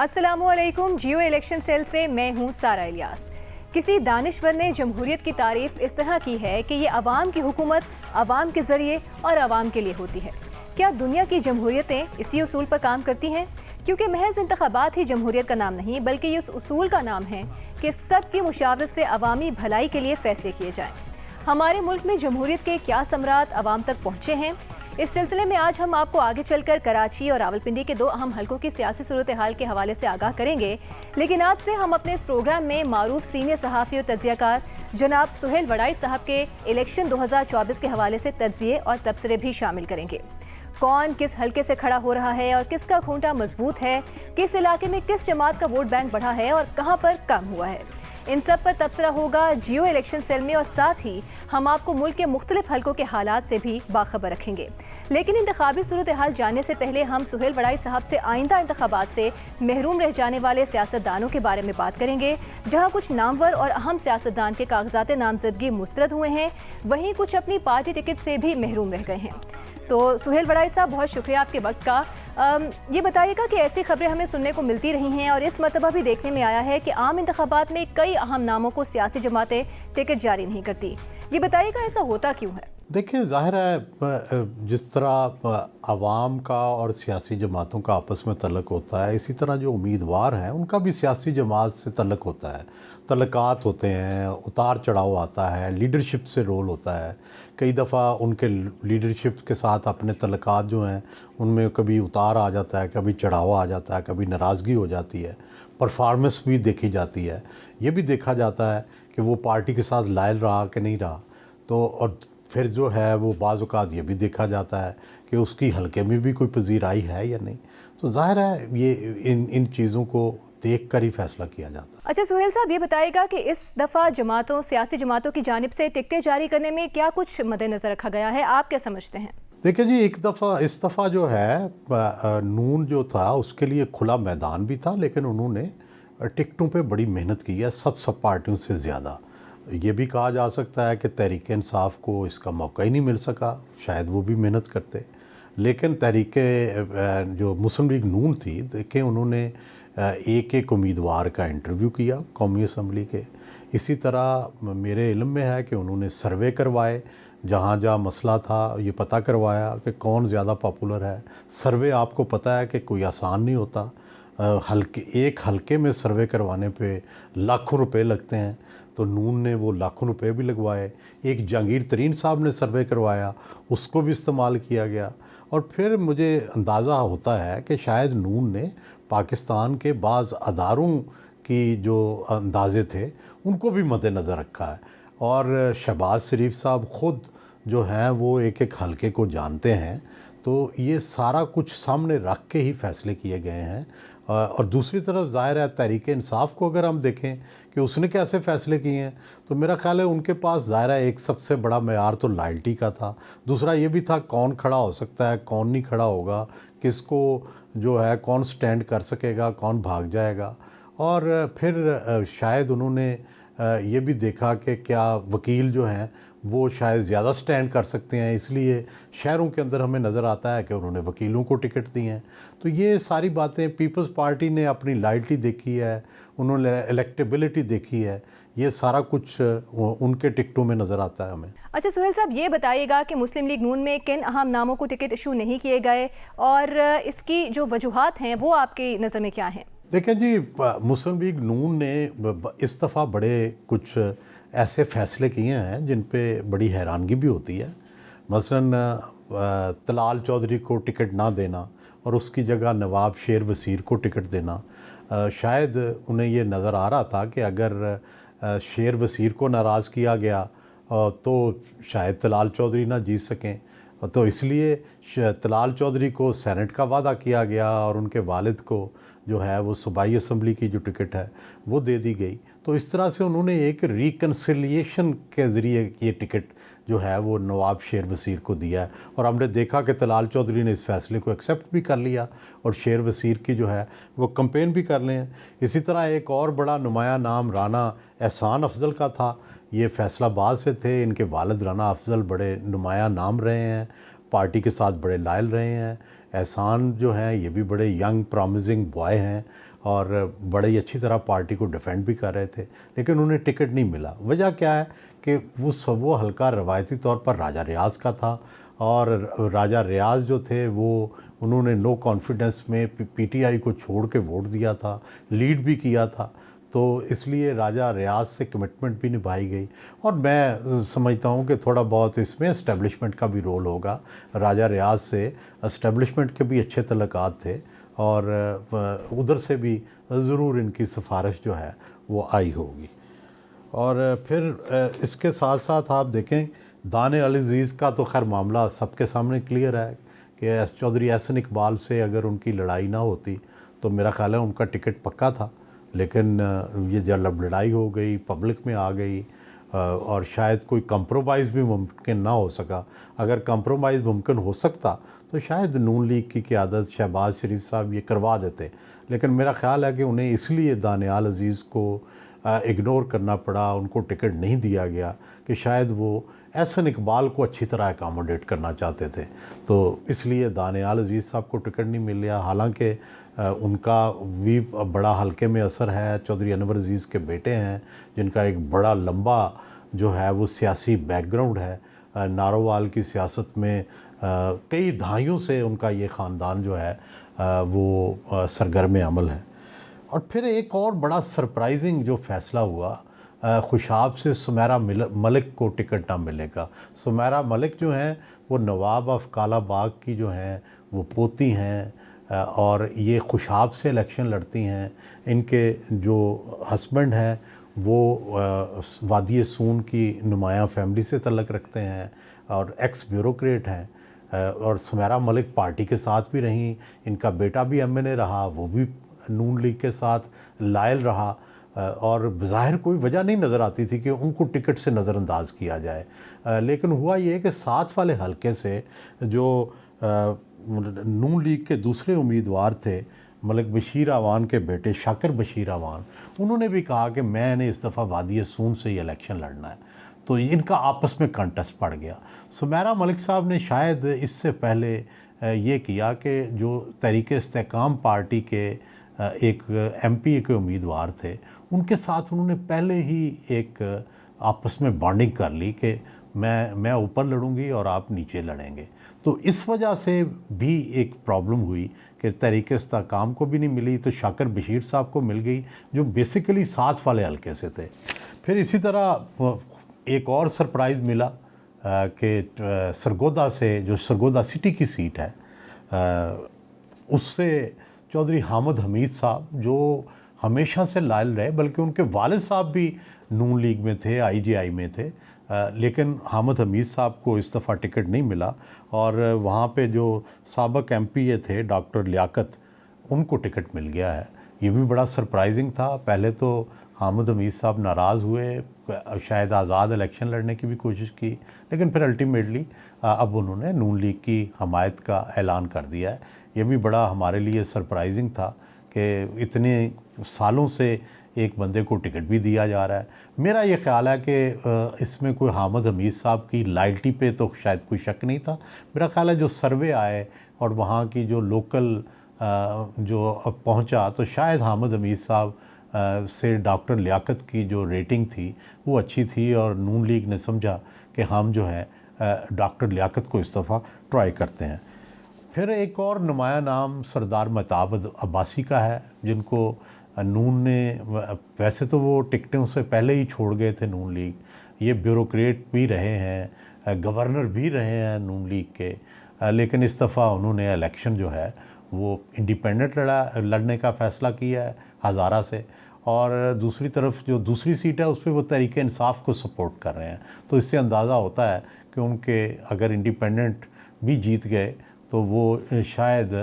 अस्सलामुअलैकुम। जियो election cell से मैं हूं सारा इलियास। किसी दानिश्वर ने जमहूरियत की तारीफ इस तरह की है कि ये अवाम की हुकूमत अवाम के जरिए और अवाम के लिए होती है। क्या दुनिया की जमहूरियतें इसी उसूल पर काम करती हैं? क्योंकि महज इंतखाबात ही जमहूरियत का नाम नहीं, बल्कि ये उस उसूल का नाम है कि सबकी मुशावरत से अवामी भलाई के लिए फैसले किए जाएं। हमारे मुल्क में जमहूरियत के क्या समरात अवाम तक पहुँचे हैं? इस सिलसिले में आज हम आपको आगे चलकर कराची और रावलपिंडी के दो अहम हलकों की सियासी सूरत हाल के हवाले से आगाह करेंगे। लेकिन आज से हम अपने इस प्रोग्राम में मारूफ सीनियर सहाफ़ी और तज्ज़ियाकार जनाब सुहेल वड़ाई साहब के इलेक्शन 2024 के हवाले से तज्ज़िये और तबसरे भी शामिल करेंगे। कौन किस हलके से खड़ा हो रहा है और किसका खूंटा मजबूत है, किस इलाके में किस जमात का वोट बैंक बढ़ा है और कहाँ पर कम हुआ है, इन सब पर तबसरा होगा जियो इलेक्शन सेल में। और साथ ही हम आपको मुल्क के मुख्तलिफ हलकों के हालात से भी बाखबर रखेंगे। लेकिन इंतखाबी सूरत हाल जानने से पहले हम सुहेल वड़ाई साहब से आइंदा इंतखाबात से महरूम रह जाने वाले सियासतदानों के बारे में बात करेंगे। जहां कुछ नामवर और अहम सियासतदान के कागजात नामजदगी मुस्तरद हुए हैं, वहीं कुछ अपनी पार्टी टिकट से भी महरूम रह गए हैं। तो सुहेल वड़ाई साहब, बहुत शुक्रिया आपके वक्त का। ये बताइएगा कि ऐसी खबरें हमें सुनने को मिलती रही हैं और इस मरतबा भी देखने में आया है कि आम इंतखाबात में कई अहम नामों को सियासी जमातें टिकट जारी नहीं करती। ये बताइएगा ऐसा होता क्यों है? देखिए, ज़ाहिर है जिस तरह आवाम का और सियासी जमातों का आपस में तल्लक होता है, इसी तरह जो उम्मीदवार हैं उनका भी सियासी जमात से तल्लक होता है। तल्लकात होते हैं, उतार चढ़ाव आता है, लीडरशिप से रोल होता है। कई दफ़ा उनके लीडरशिप के साथ अपने तल्लकात जो हैं उनमें कभी उतार आ जाता है, कभी चढ़ाव आ जाता है, कभी नाराज़गी हो जाती है, परफॉर्मेंस भी देखी जाती है। ये भी देखा जाता है कि वो पार्टी के साथ लायल रहा कि नहीं रहा। तो और फिर जो है वो बाज़ औक़ात ये भी देखा जाता है कि उसकी हल्के में भी कोई पजीराई है या नहीं। तो ज़ाहिर है ये इन चीज़ों को देख कर ही फ़ैसला किया जाता है। अच्छा सुहेल साहब, ये बताइएगा कि इस दफ़ा सियासी जमातों की जानिब से टिकटें जारी करने में क्या कुछ मद्देनज़र रखा गया है, आप क्या समझते हैं? देखिए जी, इस दफ़ा जो है नून जो था उसके लिए खुला मैदान भी था, लेकिन उन्होंने टिकटों पे बड़ी मेहनत की है, सब पार्टियों से ज़्यादा। ये भी कहा जा सकता है कि तहरीक इंसाफ को इसका मौका ही नहीं मिल सका, शायद वो भी मेहनत करते। लेकिन तहरीक जो मुस्लिम लीग नून थी, देखें उन्होंने एक उम्मीदवार का इंटरव्यू किया कौमी असम्बली के। इसी तरह मेरे इल्म में है कि उन्होंने सर्वे करवाए, जहाँ जहाँ मसला था ये पता करवाया कि कौन ज़्यादा पॉपुलर है। सर्वे आपको पता है कि कोई आसान नहीं होता। एक हलके में सर्वे करवाने पे लाखों रुपए लगते हैं, तो नून ने वो लाखों रुपए भी लगवाए। एक जहांगीर तरीन साहब ने सर्वे करवाया, उसको भी इस्तेमाल किया गया। और फिर मुझे अंदाज़ा होता है कि शायद नून ने पाकिस्तान के बाज़ अदारों की जो अंदाज़े थे उनको भी मद्देनज़र रखा है। और शहबाज शरीफ साहब ख़ुद जो हैं वो एक एक हलके को जानते हैं, तो ये सारा कुछ सामने रख के ही फ़ैसले किए गए हैं। और दूसरी तरफ ज़ाहिर है तहरीक इंसाफ को अगर हम देखें कि उसने कैसे फ़ैसले किए हैं, तो मेरा ख़्याल है उनके पास ज़ाहिर है एक सबसे बड़ा मेयार तो लॉयल्टी का था। दूसरा ये भी था कौन खड़ा हो सकता है, कौन नहीं खड़ा होगा, किसको जो है कौन स्टैंड कर सकेगा, कौन भाग जाएगा। और फिर शायद उन्होंने ये भी देखा कि क्या वकील जो हैं वो शायद ज़्यादा स्टैंड कर सकते हैं, इसलिए शहरों के अंदर हमें नज़र आता है कि उन्होंने वकीलों को टिकट दी हैं। तो ये सारी बातें पीपल्स पार्टी ने अपनी लॉयल्टी देखी है, उन्होंने इलेक्टेबिलिटी देखी है, ये सारा कुछ उनके टिकटों में नज़र आता है हमें। अच्छा सुहेल साहब, ये बताइएगा कि मुस्लिम लीग नून में किन अहम नामों को टिकट इशू नहीं किए गए और इसकी जो वजूहात हैं वो आपकी नज़र में क्या हैं? देखें जी, मुस्लिम लीग नून ने इस दफ़ा बड़े कुछ ऐसे फ़ैसले किए हैं जिन पे बड़ी हैरानगी भी होती है। मसलन तलाल चौधरी को टिकट ना देना और उसकी जगह नवाब शेर वसीर को टिकट देना। शायद उन्हें ये नज़र आ रहा था कि अगर शेर वसीर को नाराज़ किया गया तो शायद तलाल चौधरी ना जीत सकें, तो इसलिए तलाल चौधरी को सेनेट का वादा किया गया और उनके वालिद को जो है वो सूबाई असम्बली की जो टिकट है वो दे दी गई। तो इस तरह से उन्होंने एक रिकन्सिलिएशन के ज़रिए ये टिकट जो है वो नवाब शेर वसीर को दिया है। और हमने देखा कि तलाल चौधरी ने इस फैसले को एक्सेप्ट भी कर लिया और शेर वसीर की जो है वो कंपेन भी कर रहे हैं। इसी तरह एक और बड़ा नुमाया नाम राना एहसान अफजल का था। ये फैसलाबाद से थे, इनके वालिद राना अफजल बड़े नुमाया नाम रहे हैं, पार्टी के साथ बड़े लायल रहे हैं। एहसान जो हैं ये भी बड़े यंग प्रॉमिसिंग बॉय हैं और बड़े ही अच्छी तरह पार्टी को डिफेंड भी कर रहे थे, लेकिन उन्हें टिकट नहीं मिला। वजह क्या है कि वो हल्का रवायती तौर पर राजा रियाज का था, और राजा रियाज जो थे वो उन्होंने नो कॉन्फिडेंस में पीटीआई को छोड़ के वोट दिया था, लीड भी किया था, तो इसलिए राजा रियाज से कमिटमेंट भी निभाई गई। और मैं समझता हूँ कि थोड़ा बहुत इसमें इस्टेब्लिशमेंट का भी रोल होगा। राजा रियाज से इस्टेब्लिशमेंट के भी अच्छे तल्लुकात थे, और उधर से भी ज़रूर इनकी सिफारिश जो है वो आई होगी। और फिर इसके साथ साथ आप देखें, दाने अल अज़ीज़ का तो खैर मामला सबके सामने क्लियर है कि चौधरी एहसन इकबाल से अगर उनकी लड़ाई ना होती तो मेरा ख़्याल है उनका टिकट पक्का था। लेकिन ये जब लड़ाई हो गई, पब्लिक में आ गई, और शायद कोई कंप्रोमाइज़ भी मुमकिन ना हो सका। अगर कंप्रोमाइज़ मुमकिन हो सकता तो शायद नून लीग की क़यादत शहबाज शरीफ साहब ये करवा देते, लेकिन मेरा ख़्याल है कि उन्हें इसलिए दानियाल अज़ीज़ को इग्नोर करना पड़ा, उनको टिकट नहीं दिया गया कि शायद वो एहसन इकबाल को अच्छी तरह अकामोडेट करना चाहते थे, तो इसलिए दानियाल अज़ीज़ साहब को टिकट नहीं मिल गया। हालांकि उनका भी बड़ा हल्के में असर है, चौधरी अनवर अज़ीज़ के बेटे हैं जिनका एक बड़ा लंबा जो है वो सियासी बैकग्राउंड है। नारोवाल की सियासत में कई दहाइयों से उनका ये ख़ानदान जो है वो सरगर्म अमल है। और फिर एक और बड़ा सरप्राइजिंग जो फ़ैसला हुआ, खुशाब से सुमेरा मलिक को टिकट ना मिलेगा। सुमेरा मलिक जो हैं वो नवाब ऑफ कालाबाग की जो हैं वो पोती हैं, और ये खुशाब से इलेक्शन लड़ती हैं। इनके जो हस्बैंड हैं वो वादी सून की नुमायाँ फैमिली से तल्लक़ रखते हैं और एक्स ब्यूरोक्रेट हैं, और सुमेरा मलिक पार्टी के साथ भी रहीं। इनका बेटा भी एमएनए रहा, वो भी नून लीग के साथ लायल रहा, और बज़ाहिर कोई वजह नहीं नज़र आती थी कि उनको टिकट से नज़रअंदाज किया जाए। लेकिन हुआ ये कि साथ वाले हलके से जो नून लीग के दूसरे उम्मीदवार थे, मलिक बशीर आवान के बेटे शाकिर बशीर आवान, उन्होंने भी कहा कि मैंने इस दफ़ा वादी सून से ही इलेक्शन लड़ना है, तो इनका आपस में कंटेस्ट पड़ गया। सुमेरा मलिक साहब ने शायद इससे पहले ये किया कि जो तहरीक इस्तेहकाम पार्टी के एक एमपी के उम्मीदवार थे, उनके साथ उन्होंने पहले ही एक आपस में बॉन्डिंग कर ली कि मैं ऊपर लड़ूंगी और आप नीचे लड़ेंगे। तो इस वजह से भी एक प्रॉब्लम हुई कि तहरीक इस्तेहकाम को भी नहीं मिली, तो शाकिर बशीर साहब को मिल गई जो बेसिकली साथ वाले हल्के से थे। फिर इसी तरह एक और सरप्राइज़ मिला कि सरगोदा से, जो सरगोदा सिटी की सीट है, उससे चौधरी हामिद हमीद साहब जो हमेशा से लायल रहे, बल्कि उनके वालिद साहब भी नून लीग में थे, आईजीआई में थे, लेकिन हामिद हमीद साहब को इस दफ़ा टिकट नहीं मिला, और वहाँ पे जो साबिक़ एमपी थे डॉक्टर लियाकत, उनको टिकट मिल गया है। ये भी बड़ा सरप्राइजिंग था। पहले तो हामिद हमीद साहब नाराज़ हुए, शायद आज़ाद इलेक्शन लड़ने की भी कोशिश की, लेकिन फिर अल्टीमेटली अब उन्होंने नून लीग की हमायत का ऐलान कर दिया है। ये भी बड़ा हमारे लिए सरप्राइजिंग था कि इतने सालों से एक बंदे को टिकट भी दिया जा रहा है। मेरा ये ख़्याल है कि इसमें कोई हामिद हमीद साहब की लॉयल्टी पे तो शायद कोई शक नहीं था। मेरा ख़्याल है जो सर्वे आए और वहाँ की जो लोकल जो पहुँचा, तो शायद हामिद हमीद साहब से डॉक्टर लियाकत की जो रेटिंग थी वो अच्छी थी, और नून लीग ने समझा कि हम जो है डॉक्टर लियाकत को इस दफ़ा ट्राई करते हैं। फिर एक और नुमाया नाम सरदार महताब अब्बासी का है, जिनको नून ने, वैसे तो वो टिकटों से पहले ही छोड़ गए थे नून लीग, ये ब्यूरोक्रेट भी रहे हैं, गवर्नर भी रहे हैं नून लीग के, लेकिन इस दफ़ा उन्होंने इलेक्शन जो है वो इंडिपेंडेंट लड़ने का फ़ैसला किया है हज़ारा से, और दूसरी तरफ जो दूसरी सीट है उस पर वो तहरीक इंसाफ को सपोर्ट कर रहे हैं। तो इससे अंदाज़ा होता है कि उनके अगर इंडिपेंडेंट भी जीत गए तो वो शायद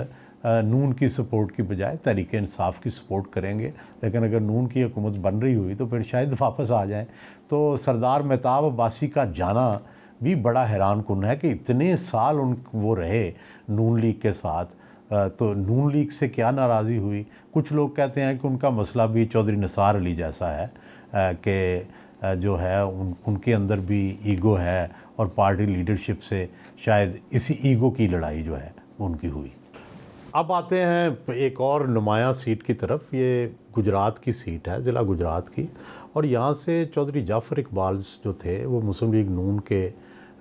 नून की सपोर्ट की बजाय तहरीक इंसाफ की सपोर्ट करेंगे, लेकिन अगर नून की हुकूमत बन रही हुई तो फिर शायद वापस आ जाएं। तो सरदार महताब अब्बासी का जाना भी बड़ा हैरान कुन है कि इतने साल वो रहे नून लीग के साथ, तो नून लीग से क्या नाराज़ी हुई। कुछ लोग कहते हैं कि उनका मसला भी चौधरी निसार अली जैसा है कि जो है उनके अंदर भी ईगो है, और पार्टी लीडरशिप से शायद इसी ईगो की लड़ाई जो है उनकी हुई। अब आते हैं एक और नुमायां सीट की तरफ। ये गुजरात की सीट है, ज़िला गुजरात की, और यहाँ से चौधरी जाफ़र इकबाल जो थे वो मुस्लिम लीग नून के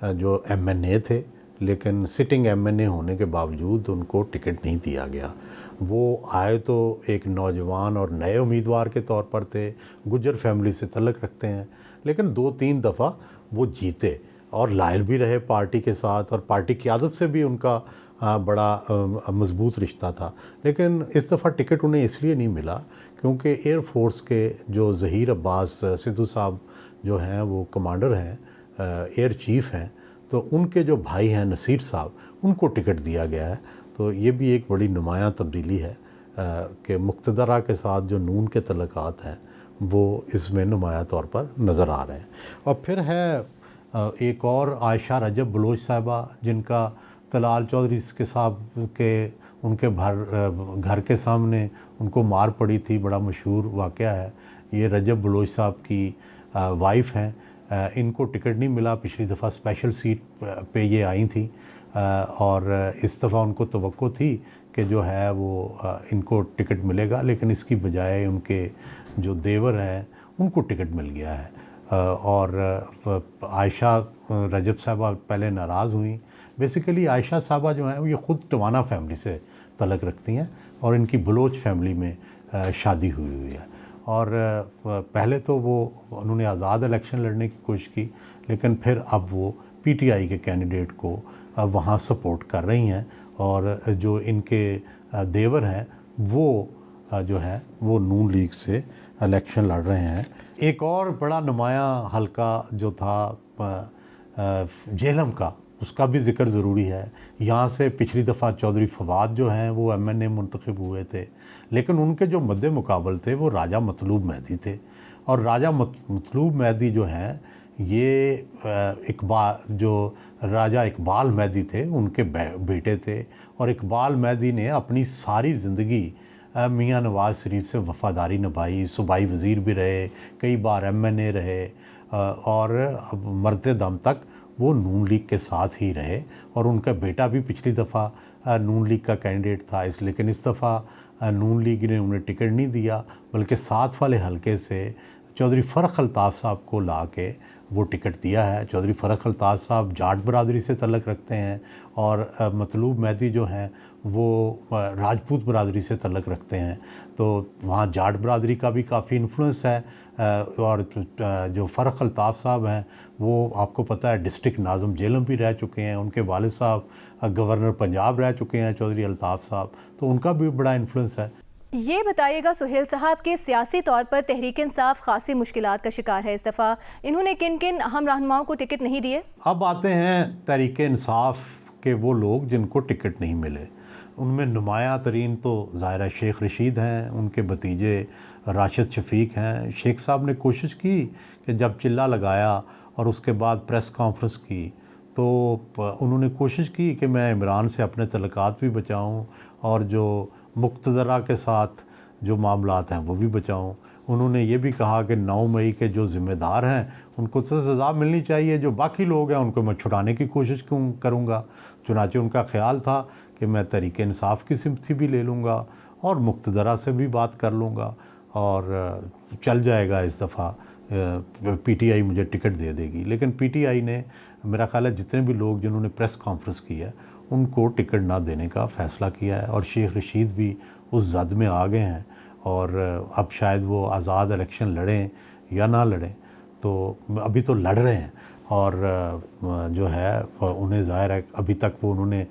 जो एमएनए थे, लेकिन सिटिंग एमएनए होने के बावजूद उनको टिकट नहीं दिया गया। वो आए तो एक नौजवान और नए उम्मीदवार के तौर पर थे, गुज्जर फैमिली से तल्लक रखते हैं, लेकिन 2-3 दफ़ा वो जीते और लायल भी रहे पार्टी के साथ, और पार्टी क़यादत से भी उनका बड़ा मजबूत रिश्ता था। लेकिन इस दफ़ा टिकट उन्हें इसलिए नहीं मिला क्योंकि एयर फोर्स के जो ज़हीर अब्बास सिद्धू साहब जो हैं वो कमांडर हैं, एयर चीफ़ हैं, तो उनके जो भाई हैं नसीर साहब, उनको टिकट दिया गया है। तो ये भी एक बड़ी नुमायां तब्दीली है कि मुक़्तदरा के साथ जो नून के तल्लुकात हैं वो इसमें नुमायां तौर पर नज़र आ रहे हैं। और फिर है एक और आयशा रजब बलोच साहिबा, जिनका तलाल चौधरी के साहब के उनके घर के सामने उनको मार पड़ी थी, बड़ा मशहूर वाक़या है। ये रजब बलोच साहब की वाइफ हैं, इनको टिकट नहीं मिला। पिछली दफ़ा स्पेशल सीट पे ये आई थी और इस दफ़ा उनको तवक्को थी कि जो है वो इनको टिकट मिलेगा, लेकिन इसकी बजाय उनके जो देवर हैं उनको टिकट मिल गया है। और आयशा रजब साहबा पहले नाराज़ हुई। बेसिकली आयशा साहबा जो हैं ये ख़ुद टवाना फैमिली से तल्लक रखती हैं और इनकी बलोच फैमिली में शादी हुई है। और पहले तो उन्होंने आज़ाद इलेक्शन लड़ने की कोशिश की, लेकिन फिर अब वो पीटीआई के कैंडिडेट को वहाँ सपोर्ट कर रही हैं, और जो इनके देवर हैं वो जो है वो नून लीग से इलेक्शन लड़ रहे हैं। एक और बड़ा नुमायां हलका जो था जेहलम का, उसका भी ज़िक्र ज़रूरी है। यहाँ से पिछली दफ़ा चौधरी फवाद जो हैं वो एमएनए मुंतखब हुए थे, लेकिन उनके जो मद्दे मुकाबल थे वो राजा मतलूब मेहदी थे। और राजा मतलूब मेहदी जो हैं ये जो राजा इकबाल मेहदी थे उनके बेटे थे, और इकबाल मेहदी ने अपनी सारी ज़िंदगी मियाँ नवाज़ शरीफ से वफ़ादारी निभाई, सूबाई वज़ीर भी रहे, कई बार एमएनए रहे, और अब मरते दम तक वो नून लीग के साथ ही रहे। और उनका बेटा भी पिछली दफ़ा नून लीग का कैंडिडेट था, लेकिन इस दफ़ा नून लीग ने उन्हें टिकट नहीं दिया, बल्कि साथ वाले हलके से चौधरी फ़र्रुख अल्ताफ़ साहब को ला के वो टिकट दिया है। चौधरी फ़र्रुख अल्ताफ़ साहब जाट बरादरी से तल्लक रखते हैं, और मतलूब मेहदी जो हैं वो राजपूत बरादरी से तल्लक रखते हैं। तो वहाँ जाट बरादरी का भी काफ़ी इन्फ्लुएंस है। और जो फ़र्रुख अल्ताफ़ साहब हैं वो आपको पता है डिस्ट्रिक्ट नाज़म जेहलम भी रह चुके हैं, उनके वालिद साहब गवर्नर पंजाब रह चुके हैं चौधरी अल्ताफ़ साहब, तो उनका भी बड़ा इन्फ्लुएंस है। ये बताइएगा सुहेल साहब के सियासी तौर पर तहरीक इंसाफ खासी मुश्किलात का शिकार है। इस दफ़ा इन्होंने किन किन अहम रहनुमाओं को टिकट नहीं दिए? अब आते हैं तहरीक इंसाफ के वो लोग जिनको टिकट नहीं मिले। उनमें नुमायां तरीन तो ज़ाहिर शेख रशीद हैं, उनके भतीजे राशिद शफीक हैं। शेख साहब ने कोशिश की कि जब चिल्ला लगाया और उसके बाद प्रेस कॉन्फ्रेंस की, तो उन्होंने कोशिश की कि मैं इमरान से अपने तल्लुकात भी बचाऊं और जो मुक़्तदरा के साथ जो मामलात हैं वो भी बचाऊं। उन्होंने ये भी कहा कि 9 मई के जो ज़िम्मेदार हैं उनको तो सज़ा मिलनी चाहिए, जो बाकी लोग हैं उनको मैं छुड़ाने की कोशिश करूँगा। चुनांचे उनका ख्याल था कि मैं तहरीक इंसाफ की सिम्पथी भी ले लूँगा और मुक़्तदरा से भी बात कर लूँगा और चल जाएगा, इस दफ़ा पीटीआई मुझे टिकट दे देगी। लेकिन पीटीआई ने, मेरा ख्याल है जितने भी लोग जिन्होंने प्रेस कॉन्फ्रेंस की है उनको टिकट ना देने का फ़ैसला किया है, और शेख रशीद भी उस जद में आ गए हैं और अब शायद वो आज़ाद इलेक्शन लड़ें या ना लड़ें, तो अभी तो लड़ रहे हैं। और जो है उन्हें ज़ाहिर है अभी तक वो उन्होंने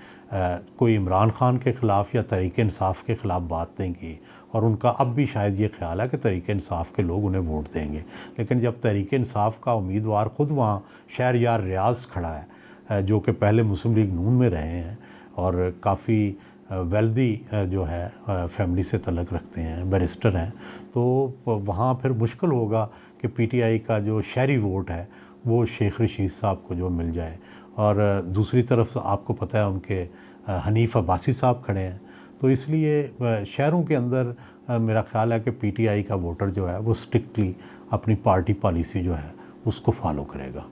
कोई इमरान ख़ान के ख़िलाफ़ या तहरीक इंसाफ के ख़िलाफ़ बात नहीं की, और उनका अब भी शायद ये ख्याल है कि तहरीक इंसाफ के लोग उन्हें वोट देंगे। लेकिन जब तहरीक इंसाफ का उम्मीदवार ख़ुद वहाँ शहरयार रियाज़ खड़ा है, जो कि पहले मुस्लिम लीग नून में रहे हैं और काफ़ी वेल्दी जो है फैमिली से तल्लक रखते हैं, बैरिस्टर हैं, तो वहाँ फिर मुश्किल होगा कि पीटीआई का जो शहरी वोट है वो शेख रशीद साहब को जो मिल जाए। और दूसरी तरफ आपको पता है उनके हनीफ अब्बासी साहब खड़े हैं, तो इसलिए शहरों के अंदर मेरा ख़्याल है कि पीटीआई का वोटर जो है वो स्ट्रिक्टली अपनी पार्टी पॉलिसी जो है उसको फॉलो करेगा।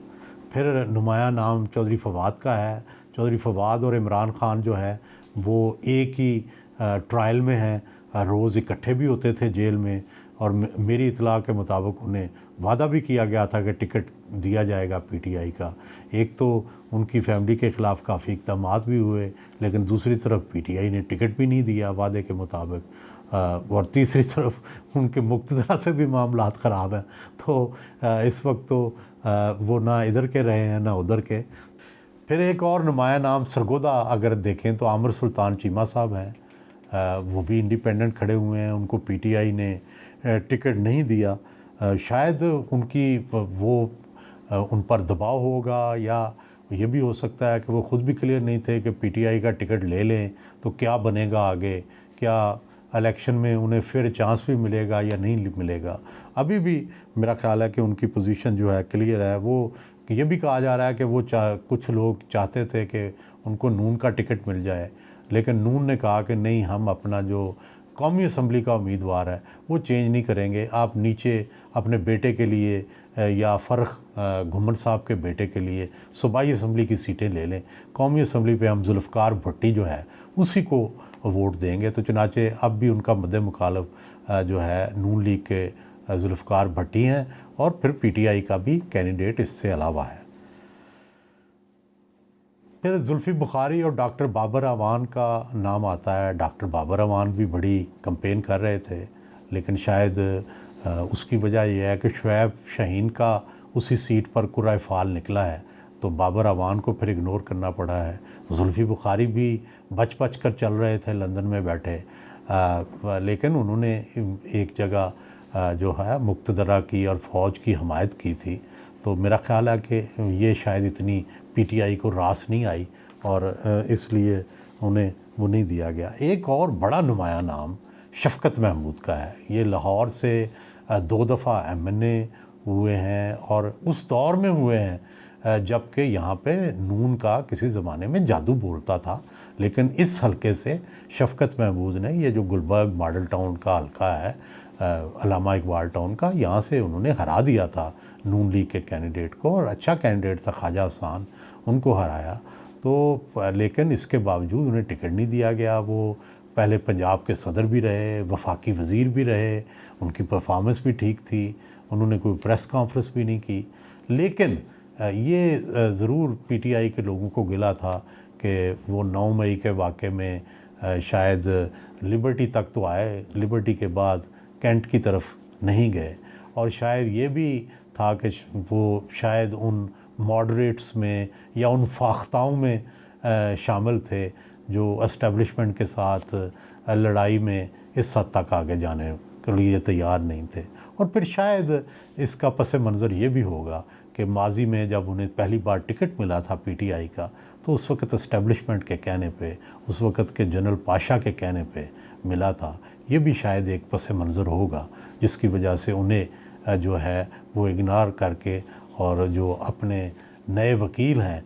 फिर नुमायां नाम चौधरी फवाद का है। चौधरी फवाद और इमरान ख़ान जो है वो एक ही ट्रायल में हैं, रोज़ इकट्ठे भी होते थे जेल में, और मेरी इतला के मुताबिक उन्हें वादा भी किया गया था कि टिकट दिया जाएगा पीटीआई का। एक तो उनकी फैमिली के ख़िलाफ़ काफ़ी इक़दाम भी हुए, लेकिन दूसरी तरफ पीटीआई ने टिकट भी नहीं दिया वादे के मुताबिक, और तीसरी तरफ उनके मुक्तदरा से भी मामलात ख़राब हैं। तो इस वक्त तो वो ना इधर के रहे हैं ना उधर के। फिर एक और नुमाया नाम सरगोदा अगर देखें तो आमिर सुल्तान चीमा साहब हैं, वो भी इंडिपेंडेंट खड़े हुए हैं, उनको पीटीआई ने टिकट नहीं दिया। शायद उनकी वो उन पर दबाव होगा, या ये भी हो सकता है कि वो ख़ुद भी क्लियर नहीं थे कि पीटीआई का टिकट ले लें तो क्या बनेगा आगे, क्या इलेक्शन में उन्हें फिर चांस भी मिलेगा या नहीं मिलेगा। अभी भी मेरा ख़्याल है कि उनकी पोजीशन जो है क्लियर है। वो ये भी कहा जा रहा है कि वो कुछ लोग चाहते थे कि उनको नून का टिकट मिल जाए, लेकिन नून ने कहा कि नहीं, हम अपना जो कौमी असम्बली का उम्मीदवार है वो चेंज नहीं करेंगे, आप नीचे अपने बेटे के लिए या फ़र्ख घुमन साहब के बेटे के लिए सूबाई असम्बली की सीटें ले लें, कौमी असम्बली पे हम जुल्फ़कार भट्टी जो है उसी को वोट देंगे। तो चुनाचे अब भी उनका मद्दे मुखालफ जो है नून लीग के जुल्फ़कार भट्टी हैं, और फिर पीटीआई का भी कैंडिडेट इससे अलावा है। फिर जुल्फ़ी बुखारी और डॉक्टर बाबर अवान का नाम आता है। डॉक्टर बाबर अवान भी बड़ी कंपेन कर रहे थे, लेकिन शायद उसकी वजह यह है कि शुएब शाहीन का उसी सीट पर कुर्रा फ़ाल निकला है, तो बाबर अवान को फिर इग्नोर करना पड़ा है। जुल्फ़ी बुखारी भी बच कर चल रहे थे लंदन में बैठे, लेकिन उन्होंने एक जगह जो है मुक्तदरा की और फ़ौज की हमायत की थी। तो मेरा ख़्याल है कि ये शायद इतनी पीटीआई को रास नहीं आई, और इसलिए उन्हें वो नहीं दिया गया। एक और बड़ा नुमाया नाम शफ़क़त महमूद का है। ये लाहौर से 2 दफ़ा एमएनए हुए हैं, और उस दौर में हुए हैं जबकि यहाँ पे नून का किसी ज़माने में जादू बोलता था। लेकिन इस हलके से शफ़क़त महमूद ने, ये जो गुलबर्ग मॉडल टाउन का हलका है अल्लामा इकबाल टाउन का, यहाँ से उन्होंने हरा दिया था नून लीग के कैंडिडेट को, और अच्छा कैंडिडेट था ख्वाजा हसन, उनको हराया। तो लेकिन इसके बावजूद उन्हें टिकट नहीं दिया गया। वो पहले पंजाब के सदर भी रहे, वफाकी वज़ीर भी रहे, उनकी परफॉर्मेंस भी ठीक थी, उन्होंने कोई प्रेस कॉन्फ्रेंस भी नहीं की। लेकिन ये ज़रूर पीटीआई के लोगों को गिला था कि वो 9 मई के वाक़े में शायद लिबर्टी तक तो आए, लिबर्टी के बाद कैंट की तरफ नहीं गए, और शायद ये भी था कि वो शायद उन मॉडरेट्स में या उन फाख्ताओं में शामिल थे जो एस्टेब्लिशमेंट के साथ लड़ाई में इस हद तक आगे जाने के लिए तैयार नहीं थे। और फिर शायद इसका पस मंज़र ये भी होगा कि माजी में जब उन्हें पहली बार टिकट मिला था पीटीआई का, तो उस वक़्त एस्टेब्लिशमेंट के कहने पे, उस वक़्त के जनरल पाशा के कहने पे मिला था। ये भी शायद एक पस मंज़र होगा जिसकी वजह से उन्हें जो है वो इग्नोर करके, और जो अपने नए वकील हैं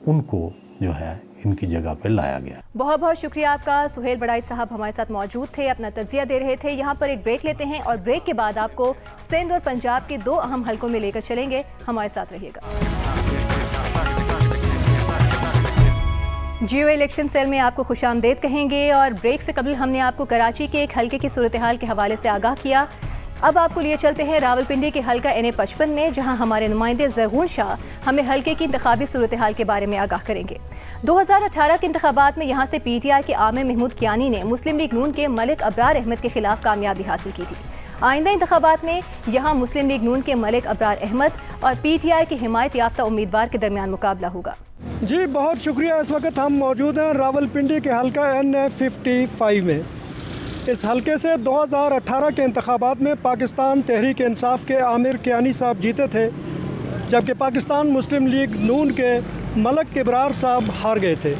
उनको जो है इनकी जगह पे लाया गया। बहुत बहुत शुक्रिया आपका। सुहेल बड़ाइच साहब हमारे साथ मौजूद थे, अपना तज्जिया दे रहे थे। यहाँ पर एक ब्रेक लेते हैं, और ब्रेक के बाद आपको सिंध और पंजाब के 2 अहम हलकों में लेकर चलेंगे। हमारे साथ रहिएगा। जियो इलेक्शन सेल में आपको खुशामदीद कहेंगे, और ब्रेक से कबल हमने आपको कराची के एक हलके की सूरत हाल के हवाले से आगाह किया। अब आपको लिए चलते हैं रावलपिंडी के हलका NA 55 में, जहां हमारे नुमाइंदे ज़रहून शाह हमें हलके की इंतखाबी सूरत हाल के बारे में आगाह करेंगे। 2018 के इंतखाबात में यहां से PTI के आमिर महमूद कियानी ने मुस्लिम लीग नून के मलिक अबरार अहमद के खिलाफ कामयाबी हासिल की थी। आइंदा इंतखाबात में यहां मुस्लिम लीग नून के मलिक अबरार अहमद और PTI के हिमायत याफ्ता उम्मीदवार के दरमियान मुकाबला होगा। जी बहुत शुक्रिया। इस वक्त हम मौजूद हैं रावलपिंडी के हलका NA 55 में। इस हलके से 2018 के इंतखाबात में पाकिस्तान तहरीक इंसाफ के आमिर कियानी साहब जीते थे, जबकि पाकिस्तान मुस्लिम लीग नून के मलिक अबरार साहब हार गए थे।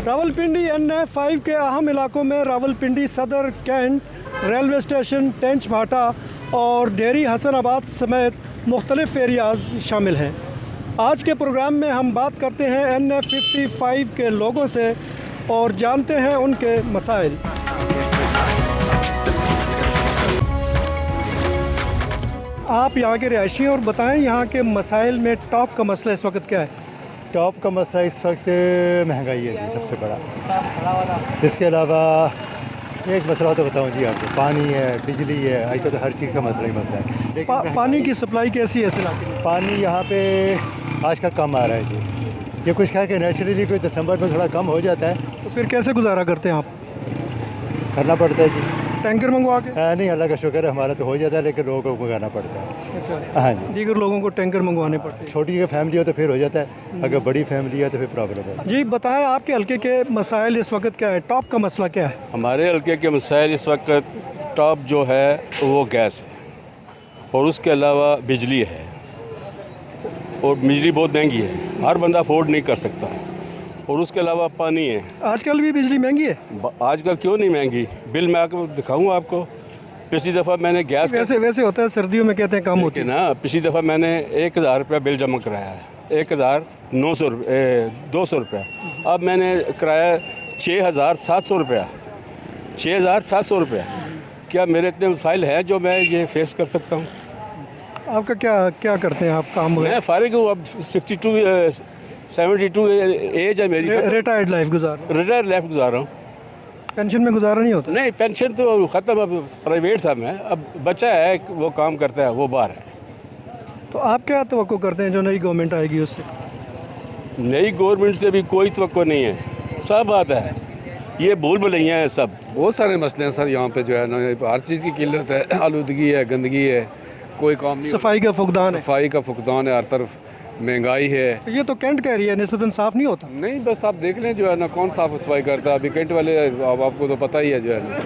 रावलपिंडी NA 5 के अहम इलाकों में रावलपिंडी सदर, कैंट, रेलवे स्टेशन, टेंच भाटा और डेरी हसनाबाद समेत मुख्तलिफ एरियाज़ शामिल हैं। आज के प्रोग्राम में हम बात करते हैं NA 55 के लोगों से और जानते हैं उनके मसाइल। आप यहाँ के रिहायशी और बताएं यहाँ के मसाइल में टॉप का मसला इस वक्त क्या है? टॉप का मसला इस वक्त महंगाई है जी, सबसे बड़ा। इसके अलावा एक मसला तो बताऊं जी आपको, पानी है, बिजली है, आजकल तो हर चीज़ का मसला ही मसला है। लेकिन पानी की सप्लाई कैसी है इस इलाके में? पानी यहाँ पे आजकल कम आ रहा है जी। ये कुछ खैर के नेचुरली कोई दिसंबर में थोड़ा कम हो जाता है, तो फिर कैसे गुजारा करते हैं आप? करना पड़ता है जी। टैंकर मंगवा के? नहीं, अल्लाह का शुक्र है, हमारा तो हो जाता है, लेकिन लोगों को मंगाना पड़ता है। अच्छा, हाँ जी। दीगर लोगों को टैंकर मंगवाने पड़ते हैं। छोटी फैमिली हो तो फिर हो जाता है, अगर बड़ी फैमिली है तो फिर प्रॉब्लम है। जी बताएं, आपके हल्के के मसाइल इस वक्त क्या है? टॉप का मसला क्या है? हमारे हल्के के मसाइल इस वक्त टॉप जो है वो गैस है और उसके अलावा बिजली है, और बिजली बहुत महंगी है, हर बंदा अफोर्ड नहीं कर सकता। और उसके अलावा पानी है। आजकल भी बिजली महंगी है? आजकल क्यों नहीं महंगी, बिल मैं आपको दिखाऊँ आपको। पिछली दफ़ा मैंने गैस वैसे होता है, सर्दियों में कहते हैं कम होती है ना। पिछली दफ़ा मैंने 1000 रुपया बिल जमा कराया है, 200 रुपया। अब मैंने कराया 6700 रुपया, 6700 रुपया। क्या मेरे इतने मसाइल हैं जो मैं ये फेस कर सकता हूँ? आपका क्या करते हैं आप काम? मैं फारिग हूँ, अब 72 एज है मेरी। रिटायर्ड लाइफ रिटायर लाइफ गुजार रहा हूँ। पेंशन में गुजारा नहीं होता? नहीं, पेंशन तो ख़त्म, अब प्राइवेट था मैं, अब बच्चा है वो काम करता है, वो बाहर है। तो आप क्या तवक्को करते हैं जो नई गवर्नमेंट आएगी उससे? नई गवर्नमेंट से भी कोई तवक्को नहीं है, सब बात है, ये भूल भुलैया हैं सब। बहुत सारे मसले हैं सर यहाँ पे, जो है ना हर चीज़ की किल्लत है, आलूदगी है, गंदगी है, कोई काम नहीं। सफाई का फुकदान है? सफाई का फुकदान है, हर तरफ महंगाई है। ये तो कैंट का एरिया है, निस्बतन साफ नहीं होता। नहीं, बस आप देख लें जो है ना कौन साफ सफाई करता है। अभी कैंट वाले अब आपको तो पता ही है जो है ना,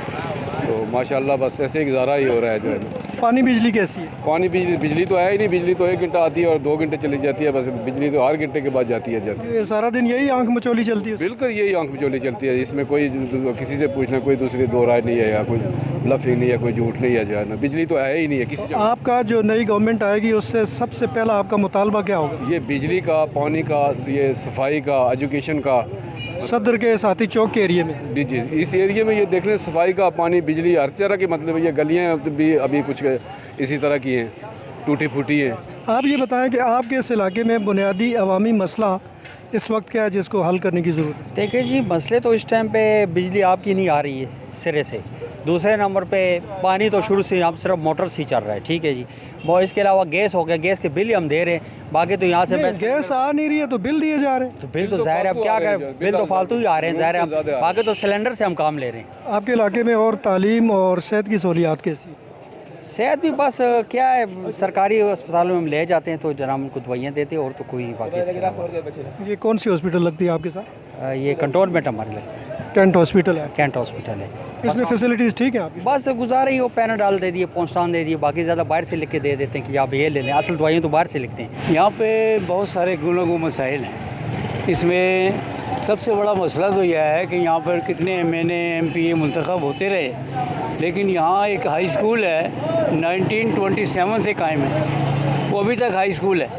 तो माशाल्लाह बस ऐसे ही गुजारा ही हो रहा है जो है ना। पानी बिजली कैसी है? पानी बिजली तो है ही नहीं, बिजली तो 1 घंटा आती है और 2 घंटे चली जाती है, बस बिजली तो हर घंटे के बाद जाती है। ये सारा दिन यही आंख मचोली चलती है? बिल्कुल यही आंख मचोली चलती है, इसमें कोई किसी से पूछना कोई दूसरी दो राय नहीं है, या कोई ब्लफिंग नहीं है, कोई झूठ नहीं है जो है ना। बिजली तो है ही नहीं है किसी जगह। आपका जो नई गवर्नमेंट आएगी उससे सबसे पहला आपका मुतालबा क्या होगा? ये बिजली का, पानी का, ये सफाई का, एजुकेशन का। सदर के साथी चौक के एरिया में? जी, इस एरिया में ये देख लें, सफाई का, पानी, बिजली, हर तरह की, मतलब ये गलियाँ भी अभी कुछ इसी तरह की हैं, टूटी फूटी हैं। आप ये बताएं कि आपके इस इलाके में बुनियादी अवामी मसला इस वक्त क्या है जिसको हल करने की ज़रूरत है? देखिए जी, मसले तो इस टाइम पे बिजली आपकी नहीं आ रही है सिरे से। दूसरे नंबर पे पानी तो शुरू से हम सिर्फ मोटर से ही चल रहा है, ठीक है जी। वो इसके अलावा गैस हो गया, गैस के बिल ही हम दे रहे हैं, बाकी तो यहाँ से गैस आ नहीं रही है तो बिल दिए जा रहे हैं। तो बिल तो ज़ाहिर है, अब क्या करें, बिल तो फालतू ही आ रहे हैं ज़ाहिर है, बाकी तो सिलेंडर से हम काम ले रहे हैं। आपके इलाके में और तालीम और सेहत की सहूलियात कैसी है? सेहत भी बस क्या है, सरकारी अस्पतालों में हम ले जाते हैं तो जनाब उनको दवाइयाँ देते हैं, और तो कोई बाकी इसके अलावा। ये कौन सी हॉस्पिटल लगती है आपके साथ? ये कंटोनमेंट हमारे लगता है, कैंट हॉस्पिटल है? कैंट हॉस्पिटल है। इसमें फैसिलिटीज़ ठीक है आपकी? बस गुजारा ही, वो पैनाडाल दे दिए, पोस्टान दे दिए, बाकी ज़्यादा बाहर से लिख के दे देते हैं कि आप ये ले लें। असल दवाइयाँ तो बाहर से लिखते हैं। यहाँ पे बहुत सारे गुनागो मसाइल हैं। इसमें सबसे बड़ा मसला तो यह है कि यहाँ पर कितने MNA MPA मुंतखब होते रहे, लेकिन यहाँ एक हाई स्कूल है 1927 से कायम है, वो अभी तक हाई स्कूल है।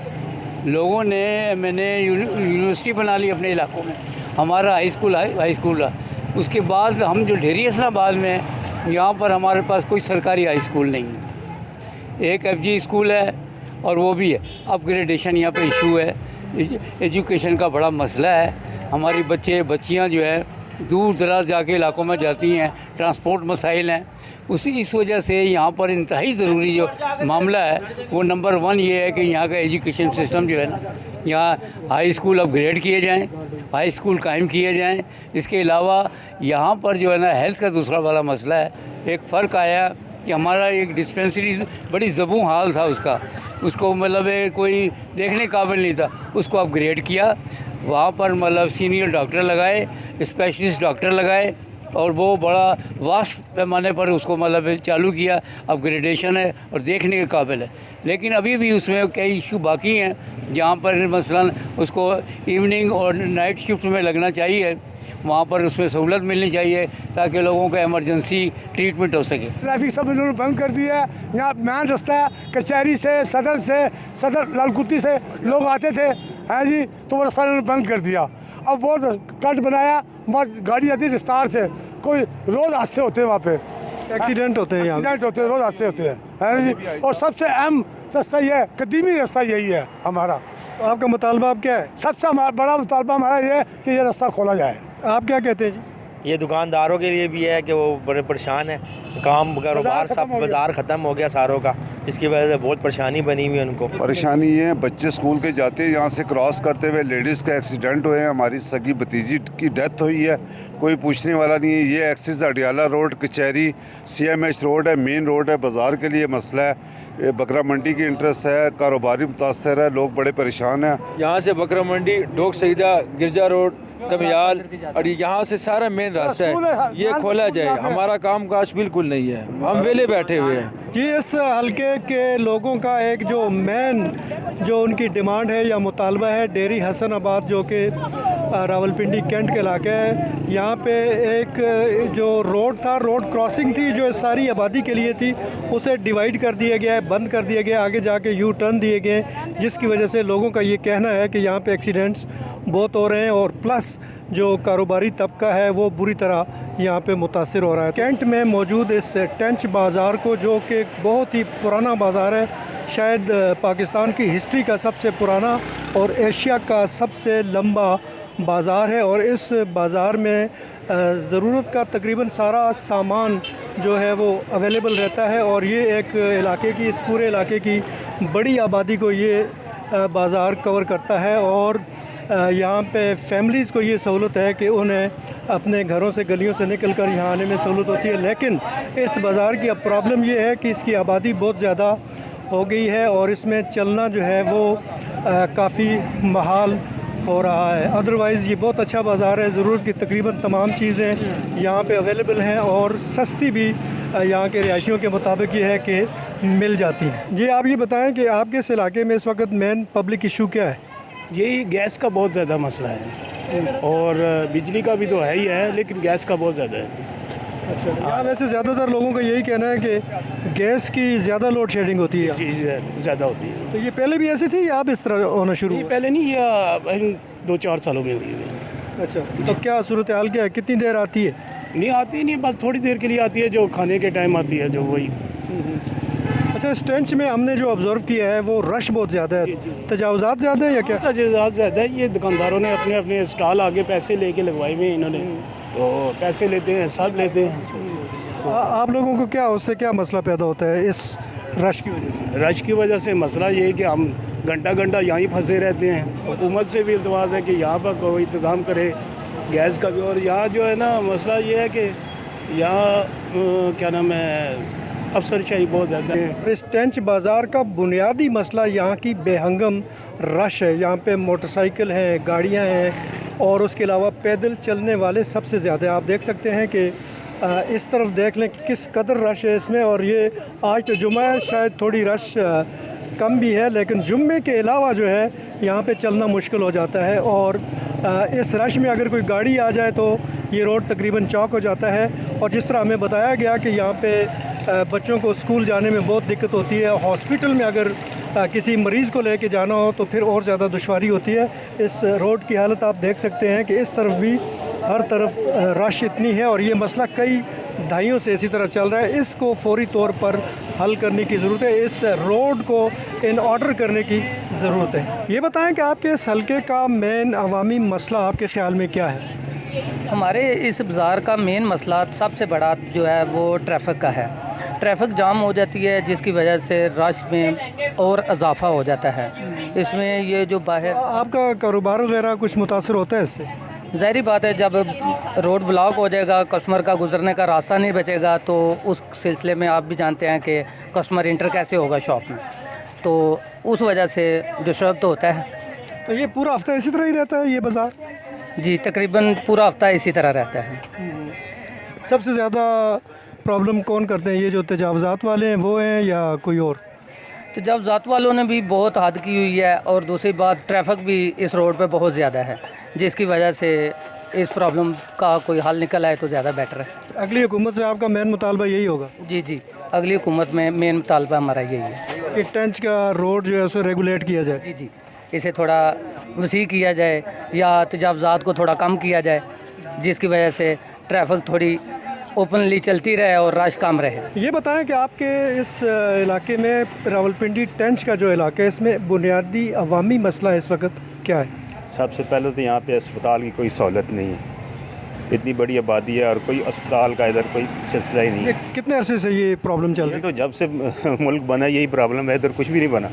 लोगों ने MNA यूनिवर्सिटी बना ली अपने इलाकों में, हमारा हाई स्कूल रहा। उसके बाद हम जो ढेरी इस्लामाबाद में, यहाँ पर हमारे पास कोई सरकारी हाई स्कूल नहीं है। एक FG स्कूल है और वो भी है, अपग्रेडेशन यहाँ पे इशू है, एजुकेशन का बड़ा मसला है। हमारी बच्चियाँ जो है दूर दराज जाके इलाकों में जाती हैं, ट्रांसपोर्ट मसाइल हैं। इस वजह से यहाँ पर इंतहाई ज़रूरी जो मामला है वो नंबर 1 ये है कि यहाँ का एजुकेशन सिस्टम जो है ना, यहाँ हाई स्कूल अपग्रेड किए जाएं, हाई स्कूल कायम किए जाएं। इसके अलावा यहाँ पर जो है ना हेल्थ का दूसरा वाला मसला है। एक फ़र्क आया कि हमारा एक डिस्पेंसरी बड़ी ज़बूं हाल था उसको मतलब कोई देखने काबिल नहीं था, उसको अपग्रेड किया। वहाँ पर मतलब सीनियर डॉक्टर लगाए, स्पेशलिस्ट डॉक्टर लगाए, और वो बड़ा वास्ट पैमाने पर उसको मतलब चालू किया। अपग्रेडेशन है और देखने के काबिल है, लेकिन अभी भी उसमें कई इशू बाकी हैं जहाँ पर मसलन उसको इवनिंग और नाइट शिफ्ट में लगना चाहिए, वहाँ पर उसमें सहूलत मिलनी चाहिए ताकि लोगों का इमरजेंसी ट्रीटमेंट हो सके। ट्रैफिक सब इन्होंने बंद कर दिया है। यहाँ मेन रास्ता है, कचहरी से सदर लालकुत्ती से लोग आते थे हैं जी, तो वो रास्ता इन्होंने बंद कर दिया। अब वो कट बनाया, गाड़ी आती है रफ्तार से, कोई रोज़ हादसे होते हैं वहाँ पे। एक्सीडेंट होते हैं यहाँ पे। एक्सीडेंट होते हैं, रोज हादसे होते हैं, है जी। और सबसे अहम रास्ता ये है, कदीमी रास्ता यही है हमारा। तो आपका मुतालबा अब क्या है? सबसे बड़ा मुतालबा हमारा ये है कि ये रास्ता खोला जाए। आप क्या कहते हैं जी? ये दुकानदारों के लिए भी है कि वो बड़े परेशान हैं, काम कारोबार सब बाज़ार ख़त्म हो गया सारों का, जिसकी वजह से बहुत परेशानी बनी हुई है उनको। परेशानी ये है, बच्चे स्कूल के जाते हैं, यहाँ से क्रॉस करते हुए लेडीज़ का एक्सीडेंट हुए हैं, हमारी सगी भतीजी की डेथ हुई है, कोई पूछने वाला नहीं है। ये एक्सिस अडियाला रोड, कचहरी, CMH रोड है, मेन रोड है, बाज़ार के लिए मसला है। ये बकरा मंडी की इंटरेस्ट है, कारोबारी मुतासर है, लोग बड़े परेशान हैं। यहाँ से बकरा मंडी, डोक सईदा, गिरजा रोड, दमियाल और यहाँ से सारा मेन रास्ता है, ये खोला जाए। हमारा काम काज बिल्कुल नहीं है, हम वेले बैठे हुए हैं। जी, इस हलके के लोगों का एक जो मेन जो उनकी डिमांड है या मुतालबा है, डेरी हसनाबाद जो कि रावलपिंडी कैंट के इलाके है, यहाँ पे एक जो रोड था, रोड क्रॉसिंग थी जो इस सारी आबादी के लिए थी, उसे डिवाइड कर दिया गया है, बंद कर दिया गया, आगे जाके यू टर्न दिए गए, जिसकी वजह से लोगों का ये कहना है कि यहाँ पे एक्सीडेंट्स बहुत हो रहे हैं और प्लस जो कारोबारी तबका है वो बुरी तरह यहाँ पे मुतासिर हो रहा है। कैंट में मौजूद इस टेंच बाज़ार को, जो कि बहुत ही पुराना बाज़ार है, शायद पाकिस्तान की हिस्ट्री का सबसे पुराना और एशिया का सबसे लंबा बाज़ार है, और इस बाज़ार में ज़रूरत का तकरीबन सारा सामान जो है वो अवेलेबल रहता है। और ये एक इलाके की, इस पूरे इलाके की बड़ी आबादी को ये बाज़ार कवर करता है, और यहाँ पे फैमिलीज़ को ये सहूलत है कि उन्हें अपने घरों से, गलियों से निकल कर यहाँ आने में सहूलत होती है। लेकिन इस बाज़ार की अब प्रॉब्लम ये है कि इसकी आबादी बहुत ज़्यादा हो गई है और इसमें चलना जो है वो काफ़ी महाल हो रहा है। अदरवाइज़ ये बहुत अच्छा बाज़ार है, ज़रूरत की तकरीबन तमाम चीज़ें यहाँ पे अवेलेबल हैं और सस्ती भी यहाँ के रिहायशियों के मुताबिक ये है कि मिल जाती हैं। जी, आप ये बताएं कि आपके इस इलाके में इस वक्त मेन पब्लिक इशू क्या है? यही गैस का बहुत ज़्यादा मसला है और बिजली का भी तो है ही है, लेकिन गैस का बहुत ज़्यादा है। अच्छा, यहाँ वैसे ज़्यादातर लोगों का यही कहना है कि गैस की ज़्यादा लोड शेडिंग होती है। जी, ज़्यादा होती है। तो ये पहले भी ऐसी थी या अब इस तरह होना शुरू हुआ? पहले नहीं, या 2-4 सालों में हुई है। अच्छा, तो क्या सूरत हाल क्या है? कितनी देर आती है? नहीं आती नहीं, बस थोड़ी देर के लिए आती है, जो खाने के टाइम आती है, जो वही। अच्छा, इस टेंच में हमने जो ऑब्ज़र्व किया है वो रश बहुत ज़्यादा है, तजावुज़ात ज़्यादा है या क्या? तजावुज़ात ज़्यादा है। ये दुकानदारों ने अपने अपने स्टॉल आगे पैसे लेके लगवाए हुए हैं इन्होंने, तो पैसे लेते हैं, सब लेते हैं। तो आप लोगों को क्या, उससे क्या मसला पैदा होता है इस रश की वजह से? रश की वजह से मसला ये है कि हम घंटा यहीं फंसे रहते हैं। हुकूमत से भी इल्तमास है कि यहाँ पर कोई इंतज़ाम करे गैस का भी। और यहाँ जो है ना, मसला ये है कि यहाँ क्या नाम है, अफसरशाही बहुत ज़्यादा है। इस टेंच बाज़ार का बुनियादी मसला यहाँ की बेहंगम रश है। यहाँ पे मोटरसाइकिल हैं, गाड़ियाँ हैं और उसके अलावा पैदल चलने वाले सबसे ज़्यादा। आप देख सकते हैं कि इस तरफ देख लें किस कदर रश है इसमें। और ये आज तो जुम्मा है, शायद थोड़ी रश कम भी है, लेकिन जुम्मे के अलावा जो है यहाँ पे चलना मुश्किल हो जाता है। और इस रश में अगर कोई गाड़ी आ जाए तो ये रोड तकरीबन चौक हो जाता है। और जिस तरह हमें बताया गया कि यहाँ पे बच्चों को स्कूल जाने में बहुत दिक्कत होती है, हॉस्पिटल में अगर किसी मरीज़ को लेके जाना हो तो फिर और ज़्यादा दुश्वारी होती है। इस रोड की हालत आप देख सकते हैं कि इस तरफ भी हर तरफ रश इतनी है और ये मसला कई दहाइयों से इसी तरह चल रहा है। इसको फौरी तौर पर हल करने की ज़रूरत है, इस रोड को इन ऑर्डर करने की ज़रूरत है। ये बताएं कि आपके इस हल्के का मेन अवामी मसला आपके ख़्याल में क्या है? हमारे इस बाज़ार का मेन मसला सबसे बड़ा जो है वो ट्रैफिक का है। ट्रैफिक जाम हो जाती है, जिसकी वजह से रश में और इजाफा हो जाता है। इसमें ये जो बाहर आपका कारोबार वगैरह कुछ मुतासर होता है इससे? ज़ाहिर बात है, जब रोड ब्लॉक हो जाएगा, कस्टमर का गुजरने का रास्ता नहीं बचेगा, तो उस सिलसिले में आप भी जानते हैं कि कस्टमर इंटर कैसे होगा शॉप में, तो उस वजह से डिस्टर्ब तो होता है। तो ये पूरा हफ्ता इसी तरह ही रहता है ये बाज़ार? जी, तकरीबन पूरा हफ्ता इसी तरह रहता है। सबसे ज़्यादा प्रॉब्लम कौन करते हैं, ये जो तजावुज़ात वाले हैं वो हैं या कोई और? तजावुज़ात वालों ने भी बहुत हद की हुई है, और दूसरी बात ट्रैफिक भी इस रोड पे बहुत ज़्यादा है, जिसकी वजह से इस प्रॉब्लम का कोई हल निकल आए तो ज़्यादा बेटर है। अगली हुकूमत से आपका मेन मुतालबा यही होगा? जी, अगली हुकूमत में मेन मुतालबा हमारा यही है कि टेंच का रोड जो है उसे रेगुलेट किया जाए। जी, इसे थोड़ा वसी किया जाए या तजावुज़ात को थोड़ा कम किया जाए, जिसकी वजह से ट्रैफिक थोड़ी ओपनली चलती रहे और राज काम रहे। ये बताएं कि आपके इस इलाके में रावलपिंडी टेंच का जो इलाका है इसमें बुनियादी अवामी मसला इस वक्त क्या है? सबसे पहले तो यहाँ पे अस्पताल की कोई सहूलत नहीं है, इतनी बड़ी आबादी है और कोई अस्पताल का इधर कोई सिलसिला ही नहीं है। कितने अरसे से ये प्रॉब्लम चल रही है? तो जब से मुल्क बना यही प्रॉब्लम है, इधर कुछ भी नहीं बना।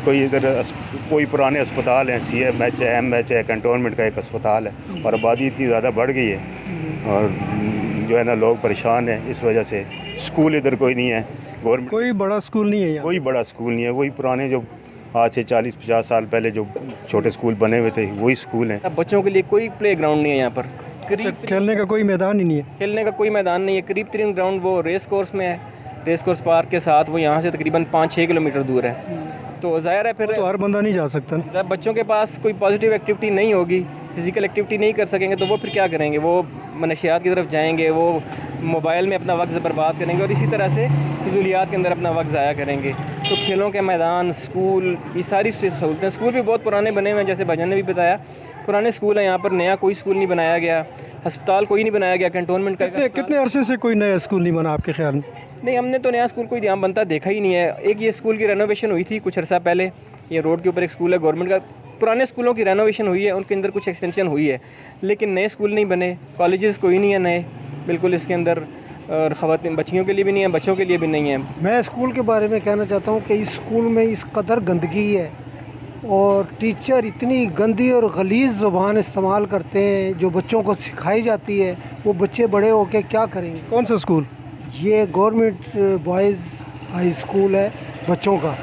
कोई इधर कोई पुराने अस्पताल हैं, CMH है, MH है, कंटोनमेंट का एक अस्पताल है और आबादी इतनी ज़्यादा बढ़ गई है और जो है ना लोग परेशान हैं इस वजह से। स्कूल इधर कोई नहीं है, गवर्नमेंट कोई बड़ा स्कूल नहीं है यहाँ? कोई बड़ा स्कूल नहीं है, वही पुराने जो आज से 40-50 साल पहले जो छोटे स्कूल बने हुए थे वही स्कूल हैं। बच्चों के लिए कोई प्ले ग्राउंड नहीं है यहाँ पर, खेलने का कोई मैदान ही नहीं है। खेलने का कोई मैदान नहीं है। करीब तरीन ग्राउंड वो रेस कोर्स में है, रेस कोर्स पार्क के साथ, वो यहाँ से तकरीबन 5-6 किलोमीटर दूर है। तो ज़ाहिर है फिर तो हर बंदा नहीं जा सकता। जब बच्चों के पास कोई पॉजिटिव एक्टिविटी नहीं होगी, फिज़िकल एक्टिविटी नहीं कर सकेंगे तो वो फिर क्या करेंगे? वो मनशियात की तरफ जाएंगे, वो मोबाइल में अपना वक्त बर्बाद करेंगे और इसी तरह से फिजूलियात के अंदर अपना वक्त ज़ाया करेंगे। तो खेलों के मैदान, स्कूल, ये सारी सहूलतें, स्कूल भी बहुत पुराने बने हुए हैं, जैसे भाईजान ने भी बताया पुराने स्कूल हैं यहाँ पर, नया कोई स्कूल नहीं बनाया गया, अस्पताल कोई नहीं बनाया गया, कंटोनमेंट का। कितने अरसे से कोई नया स्कूल नहीं बना आपके ख्याल में? नहीं, हमने तो नया स्कूल कोई यहाँ बनता देखा ही नहीं है। एक ये स्कूल की रेनोवेशन हुई थी कुछ अर्सा पहले, ये रोड के ऊपर एक स्कूल है गवर्नमेंट का, पुराने स्कूलों की रेनोवेशन हुई है, उनके अंदर कुछ एक्सटेंशन हुई है, लेकिन नए स्कूल नहीं बने, कॉलेजेस कोई नहीं है नए बिल्कुल इसके अंदर, और ख़वातीन बच्चियों के लिए भी नहीं है, बच्चों के लिए भी नहीं है। मैं स्कूल के बारे में कहना चाहता हूँ कि इस स्कूल में इस कदर गंदगी है और टीचर इतनी गंदी और गलीज़ ज़ुबान इस्तेमाल करते हैं जो बच्चों को सिखाई जाती है, वो बच्चे बड़े होकर क्या करेंगे? कौन सा स्कूल? ये गवर्नमेंट बॉयज़ हाई स्कूल है बच्चों का।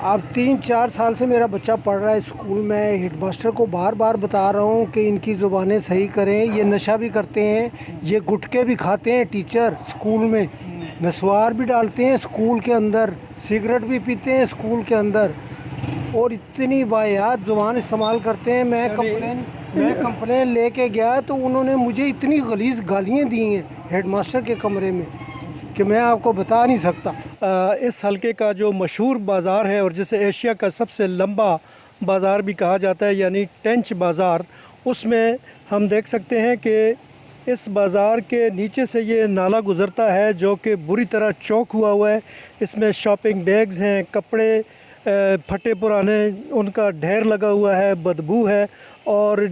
अब 3-4 साल से मेरा बच्चा पढ़ रहा है स्कूल में। हेडमास्टर को बार बार बता रहा हूँ कि इनकी ज़ुबानें सही करें। ये नशा भी करते हैं, ये गुटखे भी खाते हैं टीचर स्कूल में, नस्वार भी डालते हैं स्कूल के अंदर, सिगरेट भी पीते हैं स्कूल के अंदर और इतनी वाहियात ज़ुबान इस्तेमाल करते हैं। मैं कंप्लेन लेके गया तो उन्होंने मुझे इतनी गलीज़ गालियाँ दी हैं हेडमास्टर के कमरे में कि मैं आपको बता नहीं सकता। इस हलके का जो मशहूर बाज़ार है और जिसे एशिया का सबसे लंबा बाज़ार भी कहा जाता है यानी टेंच बाज़ार, उसमें हम देख सकते हैं कि इस बाज़ार के नीचे से ये नाला गुज़रता है जो कि बुरी तरह चौक हुआ है। इसमें शॉपिंग बैग्स हैं, कपड़े फटे पुराने, उनका ढेर लगा हुआ है, बदबू है और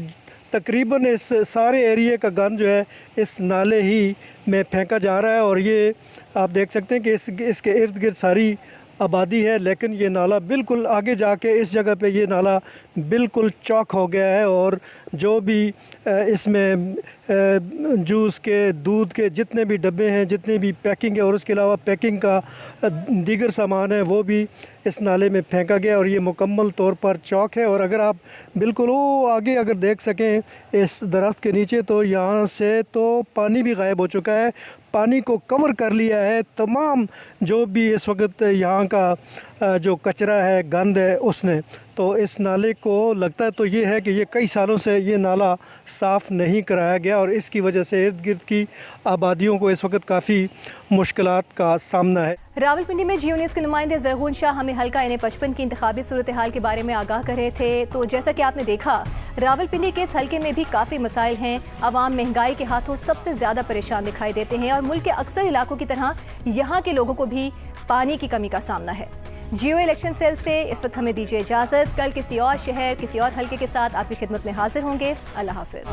तकरीबन इस सारे एरिए का गंद जो है इस नाले ही में फेंका जा रहा है। और ये आप देख सकते हैं कि इसके इर्द गिर्द सारी आबादी है, लेकिन ये नाला बिल्कुल आगे जाके इस जगह पे ये नाला बिल्कुल चौक हो गया है और जो भी इसमें जूस के, दूध के जितने भी डब्बे हैं, जितने भी पैकिंग है और उसके अलावा पैकिंग का दीगर सामान है वो भी इस नाले में फेंका गया और ये मुकम्मल तौर पर चौक है। और अगर आप बिल्कुल वो आगे अगर देख सकें इस दरख्त के नीचे तो यहाँ से तो पानी भी गायब हो चुका है, पानी को कवर कर लिया है तमाम जो भी इस वक्त यहाँ का जो कचरा है, गंद है उसने। तो इस नाले को लगता है तो ये है कि ये कई सालों से ये नाला साफ़ नहीं कराया गया और इसकी वजह से इर्द गिर्द की आबादियों को इस वक्त काफ़ी मुश्किलात का सामना है। रावलपिंडी में जियो न्यूज़ के नुमाइंदे ज़रहून शाह हमें हल्का NA-55 की इंतखाबी सूरत हाल के बारे में आगाह कर रहे थे। तो जैसा कि आपने देखा, रावलपिंडी के इस हल्के में भी काफ़ी मसाइल हैं। आवाम महंगाई के हाथों सबसे ज़्यादा परेशान दिखाई देते हैं और मुल्क के अक्सर इलाकों की तरह यहाँ के लोगों को भी पानी की कमी का सामना है। जियो इलेक्शन सेल से इस वक्त हमें दीजिए इजाज़त। कल किसी और शहर, किसी और हल्के के साथ आपकी खिदमत में हाजिर होंगे। अल्लाह हाफ़िज़।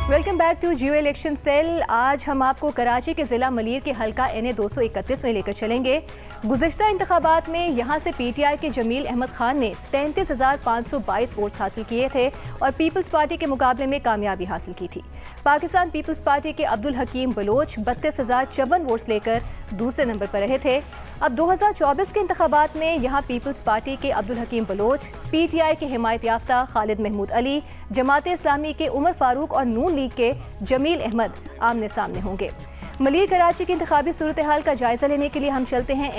Welcome back to Geo election cell. आज हम आपको कराची के ज़िला मलीर के हल्का NA-231 में लेकर चलेंगे। गुज़िश्ता इंतखाबात में यहाँ से PTI के जमील अहमद खान ने 33,522 वोट्स हासिल किए थे और पीपल्स पार्टी के मुकाबले में कामयाबी हासिल की थी। पाकिस्तान पीपल्स पार्टी के अब्दुल हकीम बलोच 32,054 वोट्स लेकर दूसरे नंबर पर रहे थे। अब 2024 के इंतखाबात में यहाँ पीपल्स पार्टी के अब्दुल हकीम बलोच, PTI के हिमायत याफ्ता खालिद महमूद अली, जमात इस्लामी के उमर फारूक और नून लीग के जमील अहमद आमने सामने होंगे। मलीर कराची की इंतखाबी सूरत हाल का जायजा लेने के लिए हम चलते हैं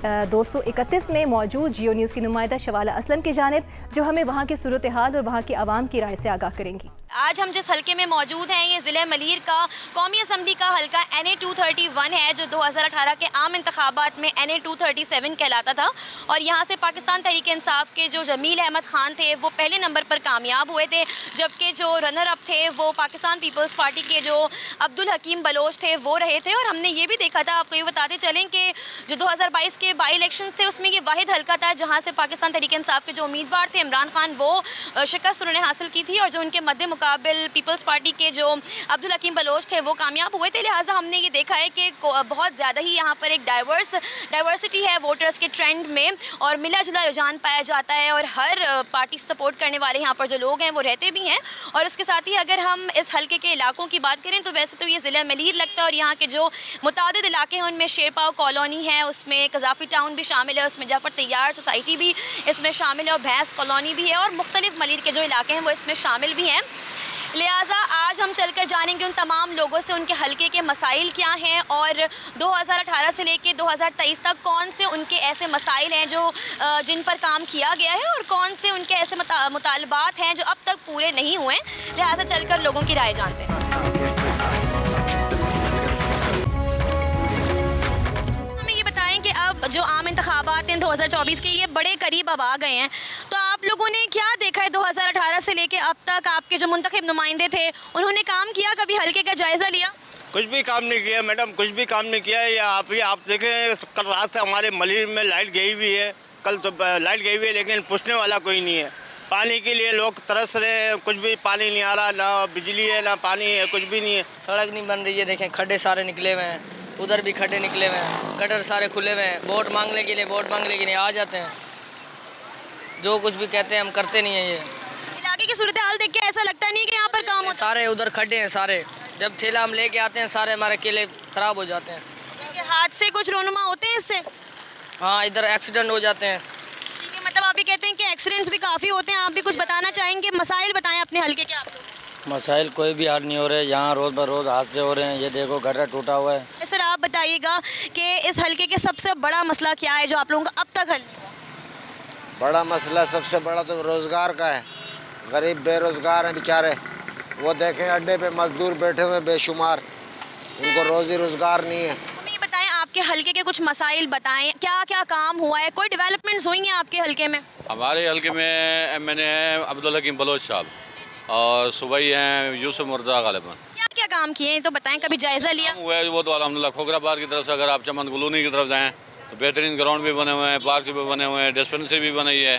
231 में मौजूद जियो न्यूज़ की नुमाइंदा शवाला असलम की जानिब, जो हमें वहाँ की सूरत हाल और वहाँ की आवाम की राय से आगाह करेंगी। आज हम जिस हलके में मौजूद हैं ये ज़िले मलीर का कौमी असम्बली का हलका NA 231 है, जो 2018 के आम इंतखाबात में NA 237 कहलाता था। और यहाँ से पाकिस्तान तहरीक इंसाफ के जो जमील अहमद ख़ान थे वो पहले नंबर पर कामयाब हुए थे, जबकि जो रनर अप थे वो पाकिस्तान पीपल्स पार्टी के जो अब्दुल हकीम बलोच थे वो रहे थे। और हमने ये भी देखा था, आपको ये बताते चलें कि जो 2022 के बाई इलेक्शंस थे उसमें ये वाहिद हलका था जहाँ से पाकिस्तान तहरीक इंसाफ के जो उम्मीदवार थे इमरान खान, वो शिकस्त उन्होंने हासिल की थी, और जो उनके मद्दे मुकाबिल पीपल्स पार्टी के जो अब्दुल हकीम बलोच थे वो कामयाब हुए थे। लिहाजा हमने ये देखा है कि बहुत ज़्यादा ही यहाँ पर एक डाइवर्सिटी है वोटर्स के ट्रेंड में, और मिला जुला रुझान पाया जाता है, और हर पार्टी सपोर्ट करने वाले यहाँ पर जो लोग हैं वो रहते भी हैं। और इसके साथ ही अगर हम इस हलके के इलाकों की बात करें तो वैसे तो ये ज़िला मलीर लगता है, और यहाँ के जो मुतादिद इलाके हैं उनमें शेरपाव कॉलोनी है, उसमें कज़ाफ़ी टाउन भी शामिल है, उसमें जाफ़र तैयार सोसाइटी भी इसमें शामिल है, और भैंस कॉलोनी भी है, और मुख्तलिफ मलीर के जो इलाके हैं वो इसमें शामिल भी हैं। लिहाजा आज हम चलकर जानेंगे उन तमाम लोगों से उनके हलके के मसाइल क्या हैं, और 2018 से लेकर 2023 तक कौन से उनके ऐसे मसाइल हैं जो जिन पर काम किया गया है, और कौन से उनके ऐसे मुतालबात हैं जो अब तक पूरे नहीं हुए। लिहाजा चलकर लोगों की राय जानते हैं। कि अब जो आम इंतखाबात हैं 2024 के ये बड़े करीब अब आ गए हैं, तो आप लोगों ने क्या देखा है 2018 से लेके अब तक? आपके जो मुंतखब नुमाइंदे थे उन्होंने काम किया, कभी हल्के का जायज़ा लिया? कुछ भी काम नहीं किया मैडम, कुछ भी काम नहीं किया है। या आप देखें, कल रात से हमारे मलीर में लाइट गई हुई है, कल तो लाइट गई हुई है, लेकिन पूछने वाला कोई नहीं है। पानी के लिए लोग तरस रहे हैं, कुछ भी पानी नहीं आ रहा, ना बिजली है ना पानी है, कुछ भी नहीं है। सड़क नहीं बन रही है, देखें खड्डे सारे निकले हुए हैं, उधर भी खड्डे निकले हुए हैं, गटर सारे खुले हुए हैं। वोट मांगने के लिए आ जाते हैं, जो कुछ भी कहते हैं हम करते नहीं हैं। ये इलाके की सूरत हाल देख के ऐसा लगता नहीं कि यहाँ पर काम होता? सारे उधर खड्डे हैं सारे, जब ठेला हम लेके आते हैं सारे हमारे केले ख़राब हो जाते हैं। हादसे कुछ रोनुमा होते हैं इससे? हाँ, इधर एक्सीडेंट हो जाते हैं। ठीक है, मतलब आप ये कहते हैं कि एक्सीडेंट्स भी काफ़ी होते हैं। आप भी कुछ बताना चाहेंगे? मसाइल बताएं अपने हल्के के। आप मसाइल कोई भी हल नहीं हो रहे, यहाँ रोज़ ब रोज़ हादसे हो रहे हैं। ये देखो गटर टूटा हुआ है। सर आप बताइएगा कि इस हल्के के सबसे बड़ा मसला क्या है जो आप लोगों का अब तक हल नहीं हुआ? बड़ा मसला सबसे बड़ा तो रोज़गार का है। गरीब बेरोज़गार हैं बेचारे, वो देखें अड्डे पे मजदूर बैठे हुए बेशुमार, उनको रोज़ी रोज़गार नहीं है। हमें ये बताएं, आपके हल्के के कुछ मसाइल बताएं, क्या क्या काम हुआ है, कोई डेवलपमेंट्स हुई हैं आपके हल्के में? हमारे हल्के में MNA हैं अब्दुल हकीम बलोच साहब, और सुबई हैं यूसुफ मुर्तज़ा गालिबन। क्या क्या काम किए हैं तो बताएं, कभी जायज़ा लिया? हुआ है वो तो अल्हम्दुलिल्लाह। खोखराबाद की तरफ से अगर आप चमन कॉलोनी की तरफ जाएँ तो बेहतरीन ग्राउंड भी बने हुए हैं, पार्क भी बने हुए हैं, डिस्पेंसरी भी बनी है।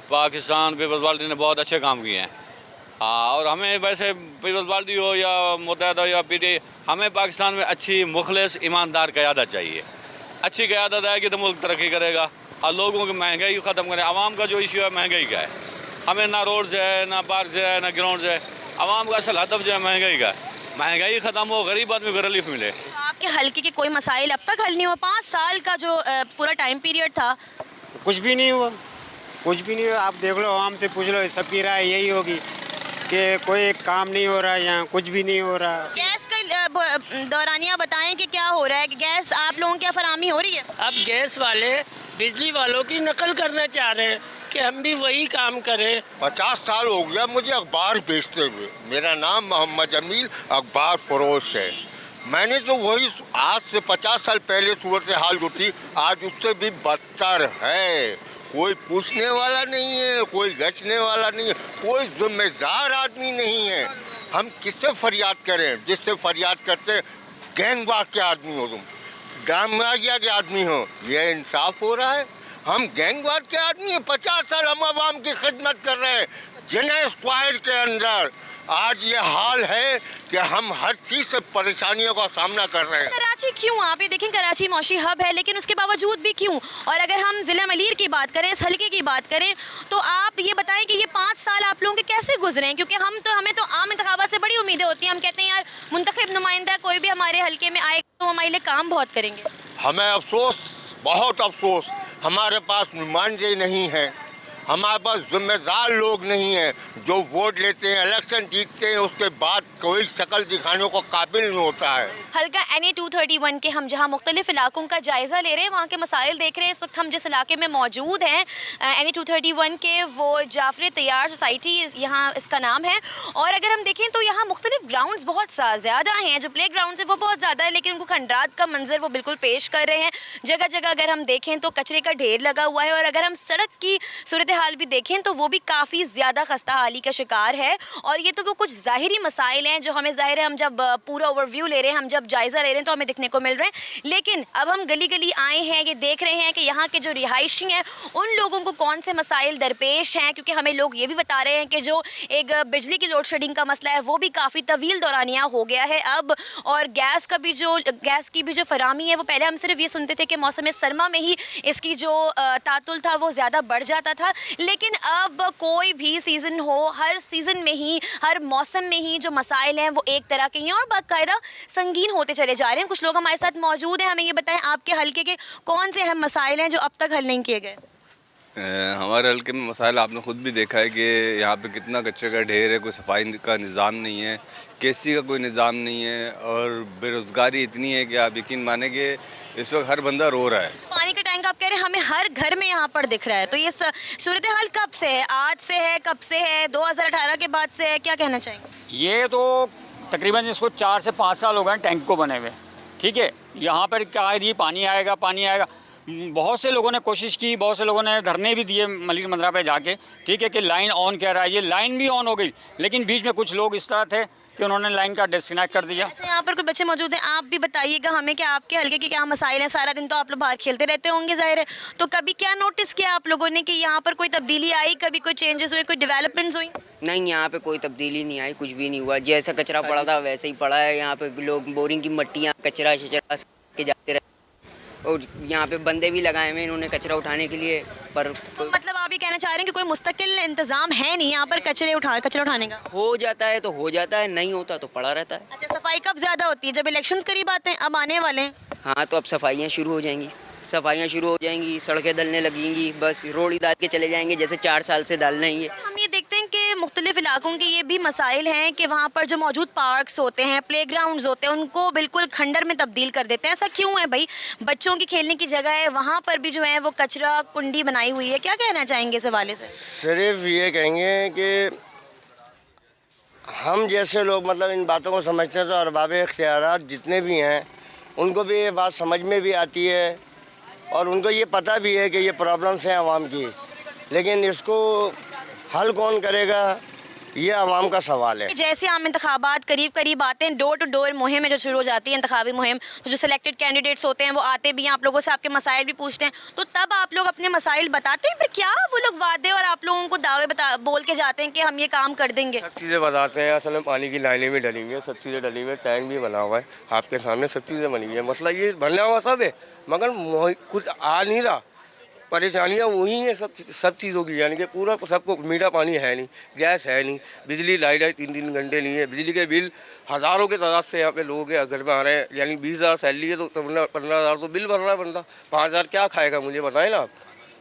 पाकिस्तान पीपल्स पार्टी ने बहुत अच्छे काम किए हैं। हाँ, और हमें वैसे पीपल्स पार्टी हो या मुत्तहिदा हो या PTI, हमें पाकिस्तान में अच्छी मुखलिस ईमानदार क़यादत चाहिए। अच्छी क़यादत आएगी तो मुल्क तरक्की करेगा, और लोगों की महंगाई ख़त्म करें। आवाम का जो इशू है महंगाई का है, हमें ना रोड से है ना पार्क से है ना ग्राउंड से। आवाम का असल हदफ जो है महंगाई का, महंगाई ख़त्म हो, गरीब आदमी को रिलीफ मिले। तो आपके हल्के के कोई मसाइल अब तक हल नहीं हुआ? 5 साल का जो पूरा टाइम पीरियड था, कुछ भी नहीं हुआ, कुछ भी नहीं हुआ। आप देख लो, आवाम से पूछ लो, सबकी राय यही होगी कि कोई काम नहीं हो रहा है, यहाँ कुछ भी नहीं हो रहा। गैस का दौरानिया बताएं कि क्या हो रहा है, गैस आप लोगों की फराहमी हो रही है? अब गैस वाले बिजली वालों की नकल करना चाह रहे हैं कि हम भी वही काम करें। 50 साल हो गया मुझे अखबार बेचते हुए। मेरा नाम मोहम्मद जमील अखबार फरोश है। मैंने तो वही आज से 50 साल पहले सूरत हाल जो थी आज उससे भी बदतर है। कोई पूछने वाला नहीं है, कोई गचने वाला नहीं है, कोई जिम्मेदार आदमी नहीं है। हम किससे फरियाद करें? जिससे फरियाद करते गैंगवार के आदमी हो, तुम गामिया के आदमी हो, ये इंसाफ हो रहा है? हम गैंगवार के आदमी हैं। 50 साल हम आवाम की खिदमत कर रहे हैं। जिन्हें स्क्वायर के अंदर आज ये हाल है कि हम हर चीज़ से परेशानियों का सामना कर रहे हैं। कराची क्यों? आप ये देखें, कराची मौशी हब है, लेकिन उसके बावजूद भी क्यों? और अगर हम ज़िला मलीर की बात करें, इस हल्के की बात करें, तो आप ये बताएं कि ये 5 साल आप लोगों के कैसे गुजरे हैं? क्योंकि हमें तो आम इंतखाबात से बड़ी उम्मीदें होती हैं। हम कहते हैं यार मुंतखब नुमाइंदा कोई भी हमारे हल्के में आएगा तो हमारे लिए काम बहुत करेंगे। हमें अफसोस, बहुत अफसोस, हमारे पास नुमाइंदे नहीं हैं। हमारे पास जिम्मेदार लोग नहीं हैं जो वोट लेते हैं, इलेक्शन जीतते हैं, उसके बाद कोई शक्ल दिखाने को काबिल नहीं होता है। हल्का NA 231 के हम जहां मुख्तलिफ इलाकों का जायज़ा ले रहे हैं, वहाँ के मसाइल देख रहे हैं। इस वक्त हम जिस इलाके में मौजूद हैं NA 231 के, वो जाफर तैयार सोसाइटी यहाँ इसका नाम है। और अगर हम देखें तो यहाँ मुख्तलिफ ग्राउंड्स बहुत ज़्यादा हैं, जो प्ले ग्राउंड है वो बहुत ज़्यादा है, लेकिन उनको खंडरात का मंजर वो बिल्कुल पेश कर रहे हैं। जगह जगह अगर हम देखें तो कचरे का ढेर लगा हुआ है, और अगर हम सड़क की सूरत हाल भी देखें तो वो भी काफ़ी ज़्यादा खस्ता हाली का शिकार है। और ये तो वो कुछ ज़ाहिरी मसाइल हैं जो हमें ज़ाहिर है, हम जब पूरा ओवरव्यू ले रहे हैं, हम जब जायज़ा ले रहे हैं तो हमें दिखने को मिल रहे हैं। लेकिन अब हम गली गली आए हैं, ये देख रहे हैं कि यहाँ के जो रिहायशी हैं उन लोगों को कौन से मसाइल दरपेश हैं, क्योंकि हमें लोग ये भी बता रहे हैं कि जो एक बिजली की लोड शेडिंग का मसला है वो भी काफ़ी तवील दौरानिया हो गया है अब। और गैस की भी जो फरामी है, वो पहले हम सिर्फ ये सुनते थे कि मौसम सरमा में ही इसकी जो तातुल था वो ज़्यादा बढ़ जाता था, लेकिन अब कोई भी सीज़न हो, हर सीज़न में ही, हर मौसम में ही जो मसाइल हैं वो एक तरह के हैं और बाकायदा संगीन होते चले जा रहे हैं। कुछ लोग हमारे साथ मौजूद हैं, हमें ये बताएं आपके हल्के के कौन से अहम मसाइल हैं जो अब तक हल नहीं किए गए। हमारे हल्के में मसाइल आपने ख़ुद भी देखा है कि यहाँ पे कितना कचरे का ढेर है, कोई सफाई का निज़ाम नहीं है, केसी का कोई निज़ाम नहीं है, और बेरोज़गारी इतनी है कि आप यकीन माने कि इस वक्त हर बंदा रो रहा है। पानी का टैंक आप कह रहे हैं हमें हर घर में यहाँ पर दिख रहा है, तो ये सूरत हाल कब से है? आज से है, कब से है? 2018 के बाद से है? क्या कहना चाहेंगे? ये तो तकरीबन इसको 4 से 5 साल हो गए टैंक को बने हुए, ठीक है। यहाँ पर क्या है, पानी आएगा पानी आएगा। बहुत से लोगों ने कोशिश की, बहुत से लोगों ने धरने भी दिए मलिक मंदरा पे जाके, ठीक है, कि लाइन ऑन कह रहा है। ये लाइन भी ऑन हो गई, लेकिन बीच में कुछ लोग इस तरह थे कि उन्होंने लाइन का डिस्कनेक्ट कर दिया। अच्छा, यहाँ पर कुछ बच्चे मौजूद हैं, आप भी बताइएगा हमें कि आपके हल्के के क्या मसाइल हैं। सारा दिन तो आप लोग बाहर खेलते रहते होंगे ज़ाहिर है, तो कभी क्या नोटिस किया आप लोगों ने कि यहाँ पर कोई तब्दीली आई, कभी कोई चेंजेस हुए, कोई डेवलपमेंट्स हुई? नहीं, यहाँ पे कोई तब्दीली नहीं आई, कुछ भी नहीं हुआ। जैसा कचरा पड़ा था वैसे ही पड़ा है। यहाँ पे लोग बोरिंग की मट्टियाँ, कचरा शचरा के जाते रहे, और यहाँ पे बंदे भी लगाए हुए इन्होंने कचरा उठाने के लिए। पर तो मतलब आप ये कहना चाह रहे हैं कि कोई मुस्तकिल इंतजाम है नहीं यहाँ पर कचरा उठाने का? हो जाता है तो हो जाता है, नहीं होता तो पड़ा रहता है। अच्छा, सफाई कब ज़्यादा होती है? जब इलेक्शंस करीब आते हैं, अब आने वाले हैं। हाँ, तो अब सफाइयाँ शुरू हो जाएंगी, सड़कें डलने लगेंगी, बस रोड ही डाल के चले जाएंगे जैसे 4 साल से डाल रही है। हम ये देखते हैं कि मुख्तलिफ इलाकों के ये भी मसाइल हैं कि वहाँ पर जो मौजूद पार्क्स होते हैं, प्ले ग्राउंड्स होते हैं, उनको बिल्कुल खंडर में तब्दील कर देते हैं। ऐसा क्यों है भाई? बच्चों की खेलने की जगह है, वहाँ पर भी जो है वो कचरा कुंडी बनाई हुई है। क्या कहना चाहेंगे इस हवाले से? सिर्फ ये कहेंगे कि हम जैसे लोग मतलब इन बातों को समझते हैं, तो अरबाब इख्तियारात जितने भी हैं उनको भी ये बात समझ में भी आती है, और उनको ये पता भी है कि ये प्रॉब्लम्स हैं आवाम की, लेकिन इसको हल कौन करेगा, ये आवाम का सवाल है। जैसे आम इंतखाबात करीब करीब आते हैं, डोर टू डोर मुहिम जो शुरू हो जाती है, इंतखाबी मुहिम, तो जो सिलेक्टेड कैंडिडेट्स होते हैं वो आते भी हैं, आप लोगों से आपके मसाइल भी पूछते हैं, तो तब आप लोग अपने मसाइल बताते हैं? फिर क्या वो लोग वादे और आप लोगों को दावे बोल के जाते हैं कि हम ये काम कर देंगे? सब चीज़ें बताते हैं। असल में पानी की लाइनें भी डली हुई हैं, सब चीज़ें डली हुई हैं, टैंक भी बना हुआ है, आपके सामने सब चीज़ें बनी हुई हैं। मसला ये बनना हुआ सब है, मगर कुछ आ नहीं रहा। परेशानियाँ वही हैं सब चीज़ों की, यानी कि पूरा सबको मीठा पानी है नहीं, गैस है नहीं, बिजली लाइट है 3-3 घंटे नहीं है, बिजली के बिल हज़ारों के तादाद से यहाँ पे लोगों के घर में आ रहे हैं। यानी 20,000 सैलरी है तो 15,000 तो बिल भर रहा है बंदा, 5,000 क्या खाएगा मुझे बताएं ना आप।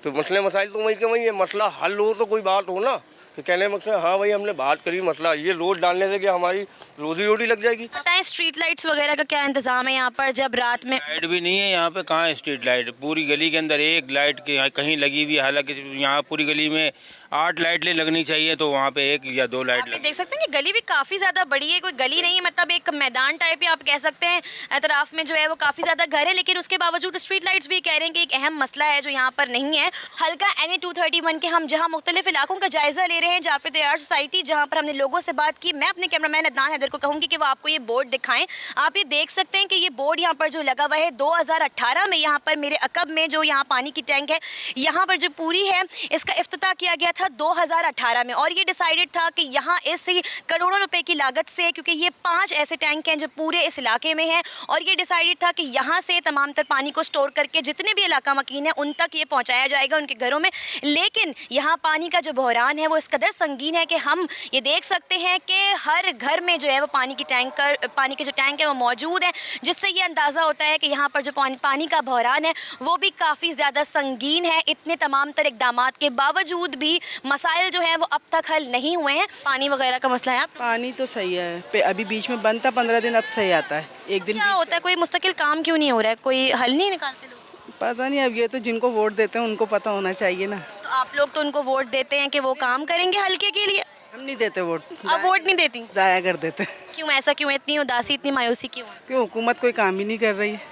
तो मसाइल तो वही के वही है, मसला हल हो तो कोई बात हो ना, कि कहने मकसद हाँ भाई हमने बात करी, मसला ये रोड डालने से क्या हमारी रोजी रोटी लग जाएगी? बताएं स्ट्रीट लाइट्स वगैरह का क्या इंतजाम है यहाँ पर? जब रात में लाइट भी नहीं है यहाँ पे, कहाँ है स्ट्रीट लाइट? पूरी गली के अंदर एक लाइट के कहीं लगी हुई है, हालांकि यहाँ पूरी गली में 8 लाइटें लगनी चाहिए, तो वहाँ पे 1 या 2 लाइट आप देख सकते हैं कि गली भी काफ़ी ज़्यादा बड़ी है, कोई गली नहीं है, मतलब एक मैदान टाइप ही आप कह सकते हैं। अतराफ में जो है वो काफ़ी ज़्यादा घर है, लेकिन उसके बावजूद स्ट्रीट लाइट्स भी कह रहे हैं कि एक अहम मसला है जो यहाँ पर नहीं है। हल्का NA 231 के हम जहाँ मुख्तलिफ इलाकों का जायज़ा ले रहे हैं, जाफर तैयार सोसाइटी, जहाँ पर हमने लोगों से बात की। मैं अपने कैमरामैन अदनान हैदर को कहूँगी कि वो आपको ये बोर्ड दिखाएं। आप ये देख सकते हैं कि ये बोर्ड यहाँ पर जो लगा हुआ है 2018 में, यहाँ पर मेरे अकब में जो यहाँ पानी की टैंक है, यहाँ पर जो पूरी है, इसका इफ्तिताह किया गया था 2018 में, और ये डिसाइडेड था कि यहाँ इस करोड़ों रुपए की लागत से, क्योंकि ये 5 ऐसे टैंक हैं जो पूरे इस इलाके में हैं, और ये डिसाइडेड था कि यहाँ से तमाम तर पानी को स्टोर करके जितने भी इलाका मकीन है उन तक ये पहुँचाया जाएगा, उनके घरों में। लेकिन यहाँ पानी का जो बहरान है वो इस कदर संगीन है कि हम ये देख सकते हैं कि हर घर में जो है वो पानी के जो टैंक है वो मौजूद हैं, जिससे ये अंदाज़ा होता है कि यहाँ पर जो पानी का बहरान है वो भी काफ़ी ज़्यादा संगीन है। इतने तमाम तर इक़दामात के बावजूद भी मसाइल जो हैं वो अब तक हल नहीं हुए हैं। पानी वगैरह का मसला है? पानी तो सही है, अभी बीच में बंद था 15 दिन, अब सही आता है। एक दिन क्या होता है, कोई मुस्तकिल काम क्यों नहीं हो रहा है, कोई हल नहीं निकालते लोग? पता नहीं, अब ये तो जिनको वोट देते हैं उनको पता होना चाहिए ना। तो आप लोग तो उनको वोट देते हैं कि वो काम करेंगे हल्के के लिए? हम नहीं देते वोट। आप वोट नहीं देती? ज़ाया कर देते। क्यों, ऐसा क्यों, इतनी उदासी इतनी मायूसी क्यों? क्यों, हुकूमत कोई काम ही नहीं कर रही है।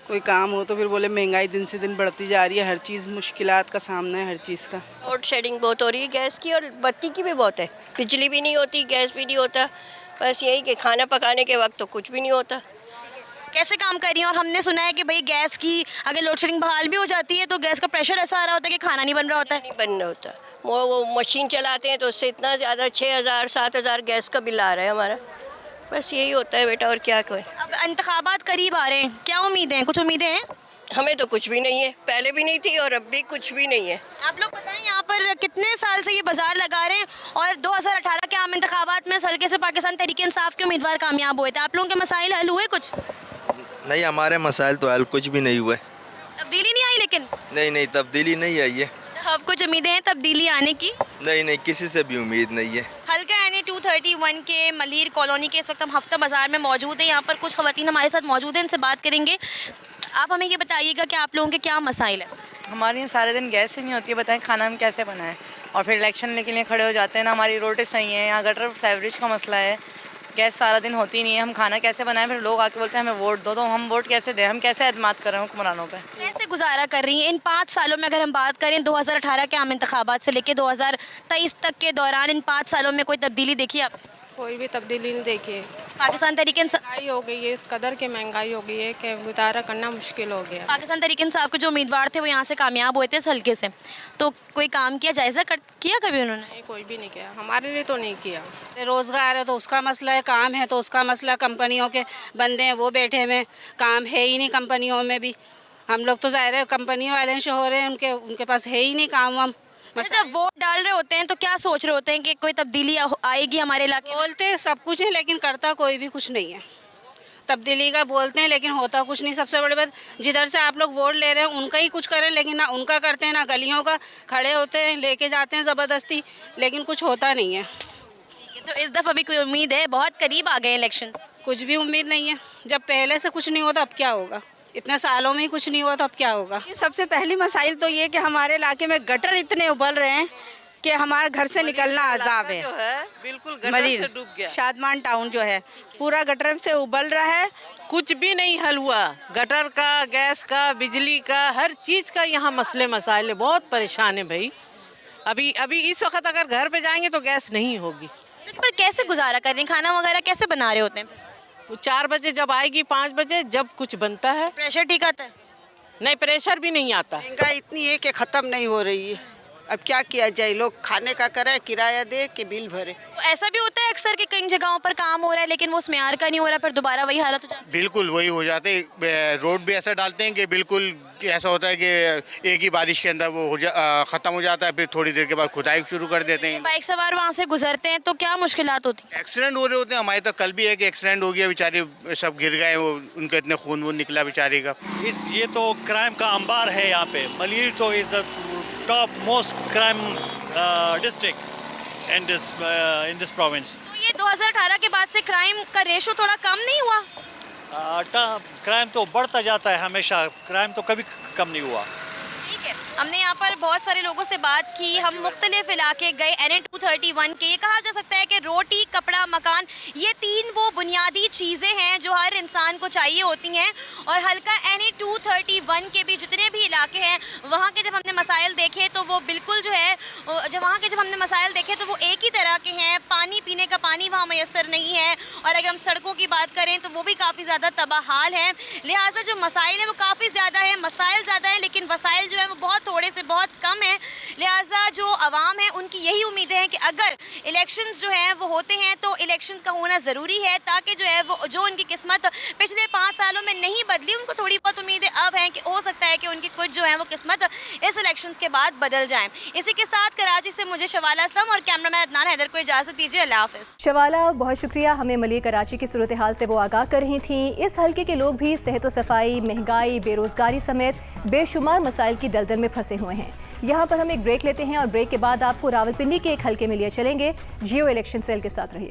कोई काम हो तो फिर बोले महंगाई दिन से दिन बढ़ती जा रही है, हर चीज़ मुश्किलात का सामना है, हर चीज़ का। लोड शेडिंग बहुत हो रही है, गैस की और बत्ती की भी बहुत है। बिजली भी नहीं होती, गैस भी नहीं होता, बस यही कि खाना पकाने के वक्त तो कुछ भी नहीं होता। कैसे काम कर रही हैं? और हमने सुना है कि भाई गैस की अगर लोड शेडिंग बहाल भी हो जाती है तो गैस का प्रेशर ऐसा आ रहा होता है कि खाना नहीं बन रहा होता है। नहीं बन रहा होता, वो मशीन चलाते हैं तो उससे इतना ज़्यादा 6,000 7,000 गैस का बिल आ रहा है हमारा। बस यही होता है बेटा, और क्या करें। अब इंतखाबात करीब आ रहे हैं, क्या उम्मीदें हैं, कुछ उम्मीदें हैं? हमें तो कुछ भी नहीं है, पहले भी नहीं थी और अब भी कुछ भी नहीं है। आप लोग बताएं, यहाँ पर कितने साल से ये बाजार लगा रहे हैं और 2018 के आम इंतखाबात में हल्के से पाकिस्तान तहरीक इंसाफ के उम्मीदवार कामयाब हुए थे, आप लोगों के मसाइल हल हुए कुछ? नहीं, हमारे मसाइल तो हल कुछ भी नहीं हुए। तब्दीली नहीं आई? लेकिन नहीं, तब्दीली नहीं आई है। अब कुछ उम्मीदें हैं तब्दीली आने की? नहीं, किसी से भी उम्मीद नहीं है। हल्का NA 231 के मलीर कॉलोनी के इस वक्त हम हफ्ता बाजार में मौजूद हैं। यहाँ पर कुछ खवातीन हमारे साथ मौजूद हैं, इनसे बात करेंगे। आप हमें ये बताइएगा कि आप लोगों के क्या मसाइल हैं? हमारे यहाँ सारे दिन गैस ही नहीं होती है, बताएं खाना हम कैसे बनाएं। और फिर इलेक्शन के लिए खड़े हो जाते हैं ना, हमारी रोटें सही हैं, यहाँ गटर सेवरेज का मसला है, गैस सारा दिन होती नहीं है, हम खाना कैसे बनाएं। फिर लोग आके बोलते हैं हमें वोट दो, तो हम वोट कैसे दें, हम कैसे एतमाद कर रहे हैं हुक्मरानों पे। कैसे गुजारा कर रही हैं इन 5 सालों में? अगर हम बात करें 2018 के आम इंतखाबात से लेकर 2023 तक के दौरान, इन 5 सालों में कोई तब्दीली देखी आपने? कोई भी तब्दीली नहीं देखी है। पाकिस्तान तहरीक इंसाफ महंगाई हो गई है, इस कदर की महंगाई हो गई है कि गुजारा करना मुश्किल हो गया। पाकिस्तान तहरीक इंसाफ के जो उम्मीदवार थे वो यहाँ से कामयाब हुए थे इस हल्के से, तो कोई काम किया, जायज़ा किया कभी उन्होंने? नहीं, कोई भी नहीं किया, हमारे लिए तो नहीं किया। रोज़गार है तो उसका मसला है, काम है तो उसका मसला, कंपनियों के बंदे हैं वो बैठे हुए, काम है ही नहीं कंपनियों में भी। हम लोग तो ज़ाहिर है कंपनी वाले शोहर हैं, उनके पास है ही नहीं काम वाम। जब वोट डाल रहे होते हैं तो क्या सोच रहे होते हैं कि कोई तब्दीली आएगी हमारे इलाके? बोलते सब कुछ है लेकिन करता कोई भी कुछ नहीं है। तब्दीली का बोलते हैं लेकिन होता कुछ नहीं। सबसे बड़ी बात, जिधर से आप लोग वोट ले रहे हैं उनका ही कुछ करें, लेकिन ना उनका करते हैं ना गलियों का, खड़े होते हैं लेके जाते हैं ज़बरदस्ती, लेकिन कुछ होता नहीं है। ठीक है, तो इस दफ़ा भी कोई उम्मीद है? बहुत करीब आ गए इलेक्शन। कुछ भी उम्मीद नहीं है, जब पहले से कुछ नहीं होता अब क्या होगा? इतने सालों में ही कुछ नहीं हुआ तो अब क्या होगा? सबसे पहली मसाइल तो ये कि हमारे इलाके में गटर इतने उबल रहे हैं कि हमारे घर से निकलना अजाब है। बिल्कुल मलीर डूब गया। शादमान टाउन जो है पूरा गटर से उबल रहा है, कुछ भी नहीं हल हुआ। गटर का, गैस का, बिजली का, हर चीज़ का यहाँ मसले मसाइल, बहुत परेशान है भाई। अभी इस वक्त अगर घर पे जाएंगे तो गैस नहीं होगी। पर कैसे गुजारा कर रहे हैं, खाना वगैरह कैसे बना रहे होते हैं? 4 बजे जब आएगी, 5 बजे जब कुछ बनता है। प्रेशर ठीक आता है? नहीं, प्रेशर भी नहीं आता। महंगाई इतनी है कि ख़त्म नहीं हो रही है। अब क्या किया जाए, लोग खाने का करे, किराया दे कि बिल भरे। तो ऐसा भी होता है अक्सर कि कई जगहों पर काम हो रहा है लेकिन वो उस मेयार का नहीं हो रहा, फिर दोबारा वही हालत हो जाती है? बिल्कुल वही हो जाते हैं। रोड भी ऐसा डालते हैं कि बिल्कुल ऐसा होता है कि एक ही बारिश के अंदर वो ख़त्म हो जाता है, फिर थोड़ी देर के बाद खुदाई शुरू कर देते हैं। बाइक सवार वहाँ से गुजरते हैं तो क्या मुश्किलात होती हैं? एक्सीडेंट हो रहे होते हैं। हमारे तो कल भी है कि एक्सीडेंट हो गया, बेचारे सब गिर गए, वो उनका इतने खून वून निकला बेचारे का। ये तो क्राइम का अंबार है यहाँ पे। मलीर तो is the top most crime district in this province. तो ये 2018 के बाद से क्राइम का रेशो थोड़ा कम नहीं हुआ? क्राइम तो बढ़ता जाता है हमेशा, क्राइम तो कभी कम नहीं हुआ। ठीक है, हमने यहाँ पर बहुत सारे लोगों से बात की, हम मुख्तलिफ इलाके गए। NA 231 के, ये कहा जा सकता है कि रोटी, कपड़ा, मकान, ये 3 वो बुनियादी चीज़ें हैं जो हर इंसान को चाहिए होती हैं। और हल्का NA 231 के भी जितने भी इलाके हैं वहाँ के जब हमने मसाइल देखे तो वो बिल्कुल जो है, जब हमने मसाइल देखे तो वो एक ही तरह के हैं। पानी, पीने का पानी वहाँ मैसर नहीं है, और अगर हम सड़कों की बात करें तो वो भी काफ़ी ज़्यादा तबाहाल है। लिहाजा जो मसाइल हैं वो काफ़ी ज़्यादा है, मसाइल ज़्यादा हैं लेकिन वसाइल जो है वो बहुत थोड़े से बहुत कम है। लिहाजा जो आवाम है उनकी यही उम्मीदें हैं कि अगर इलेक्शंस जो हैं वो होते हैं तो इलेक्शंस का होना ज़रूरी है, ताकि जो है वो जो उनकी किस्मत पिछले 5 सालों में नहीं बदली, उनको थोड़ी बहुत उम्मीदें अब हैं कि हो सकता है कि उनकी कुछ जो है वो किस्मत इस इलेक्शंस के बाद बदल जाए। इसी के साथ कराची से मुझे शवाला असलम और कैमरामैन अदनान हैदर को इजाज़त दीजिए। अल्लाह हाफ़िज़। शवाला, बहुत शुक्रिया, हमें मलिर कराची की सूरत हाल से वो आगाह कर रही थी। इस हल्के के लोग भी सेहत व सफाई, महंगाई, बेरोज़गारी समेत बेशुमार मसाइल की दलदल में फंसे हुए हैं। यहाँ पर हम एक ब्रेक लेते हैं और ब्रेक के बाद आपको रावलपिंडी के एक हल्के में लिए चलेंगे। जियो इलेक्शन सेल के साथ रहिए।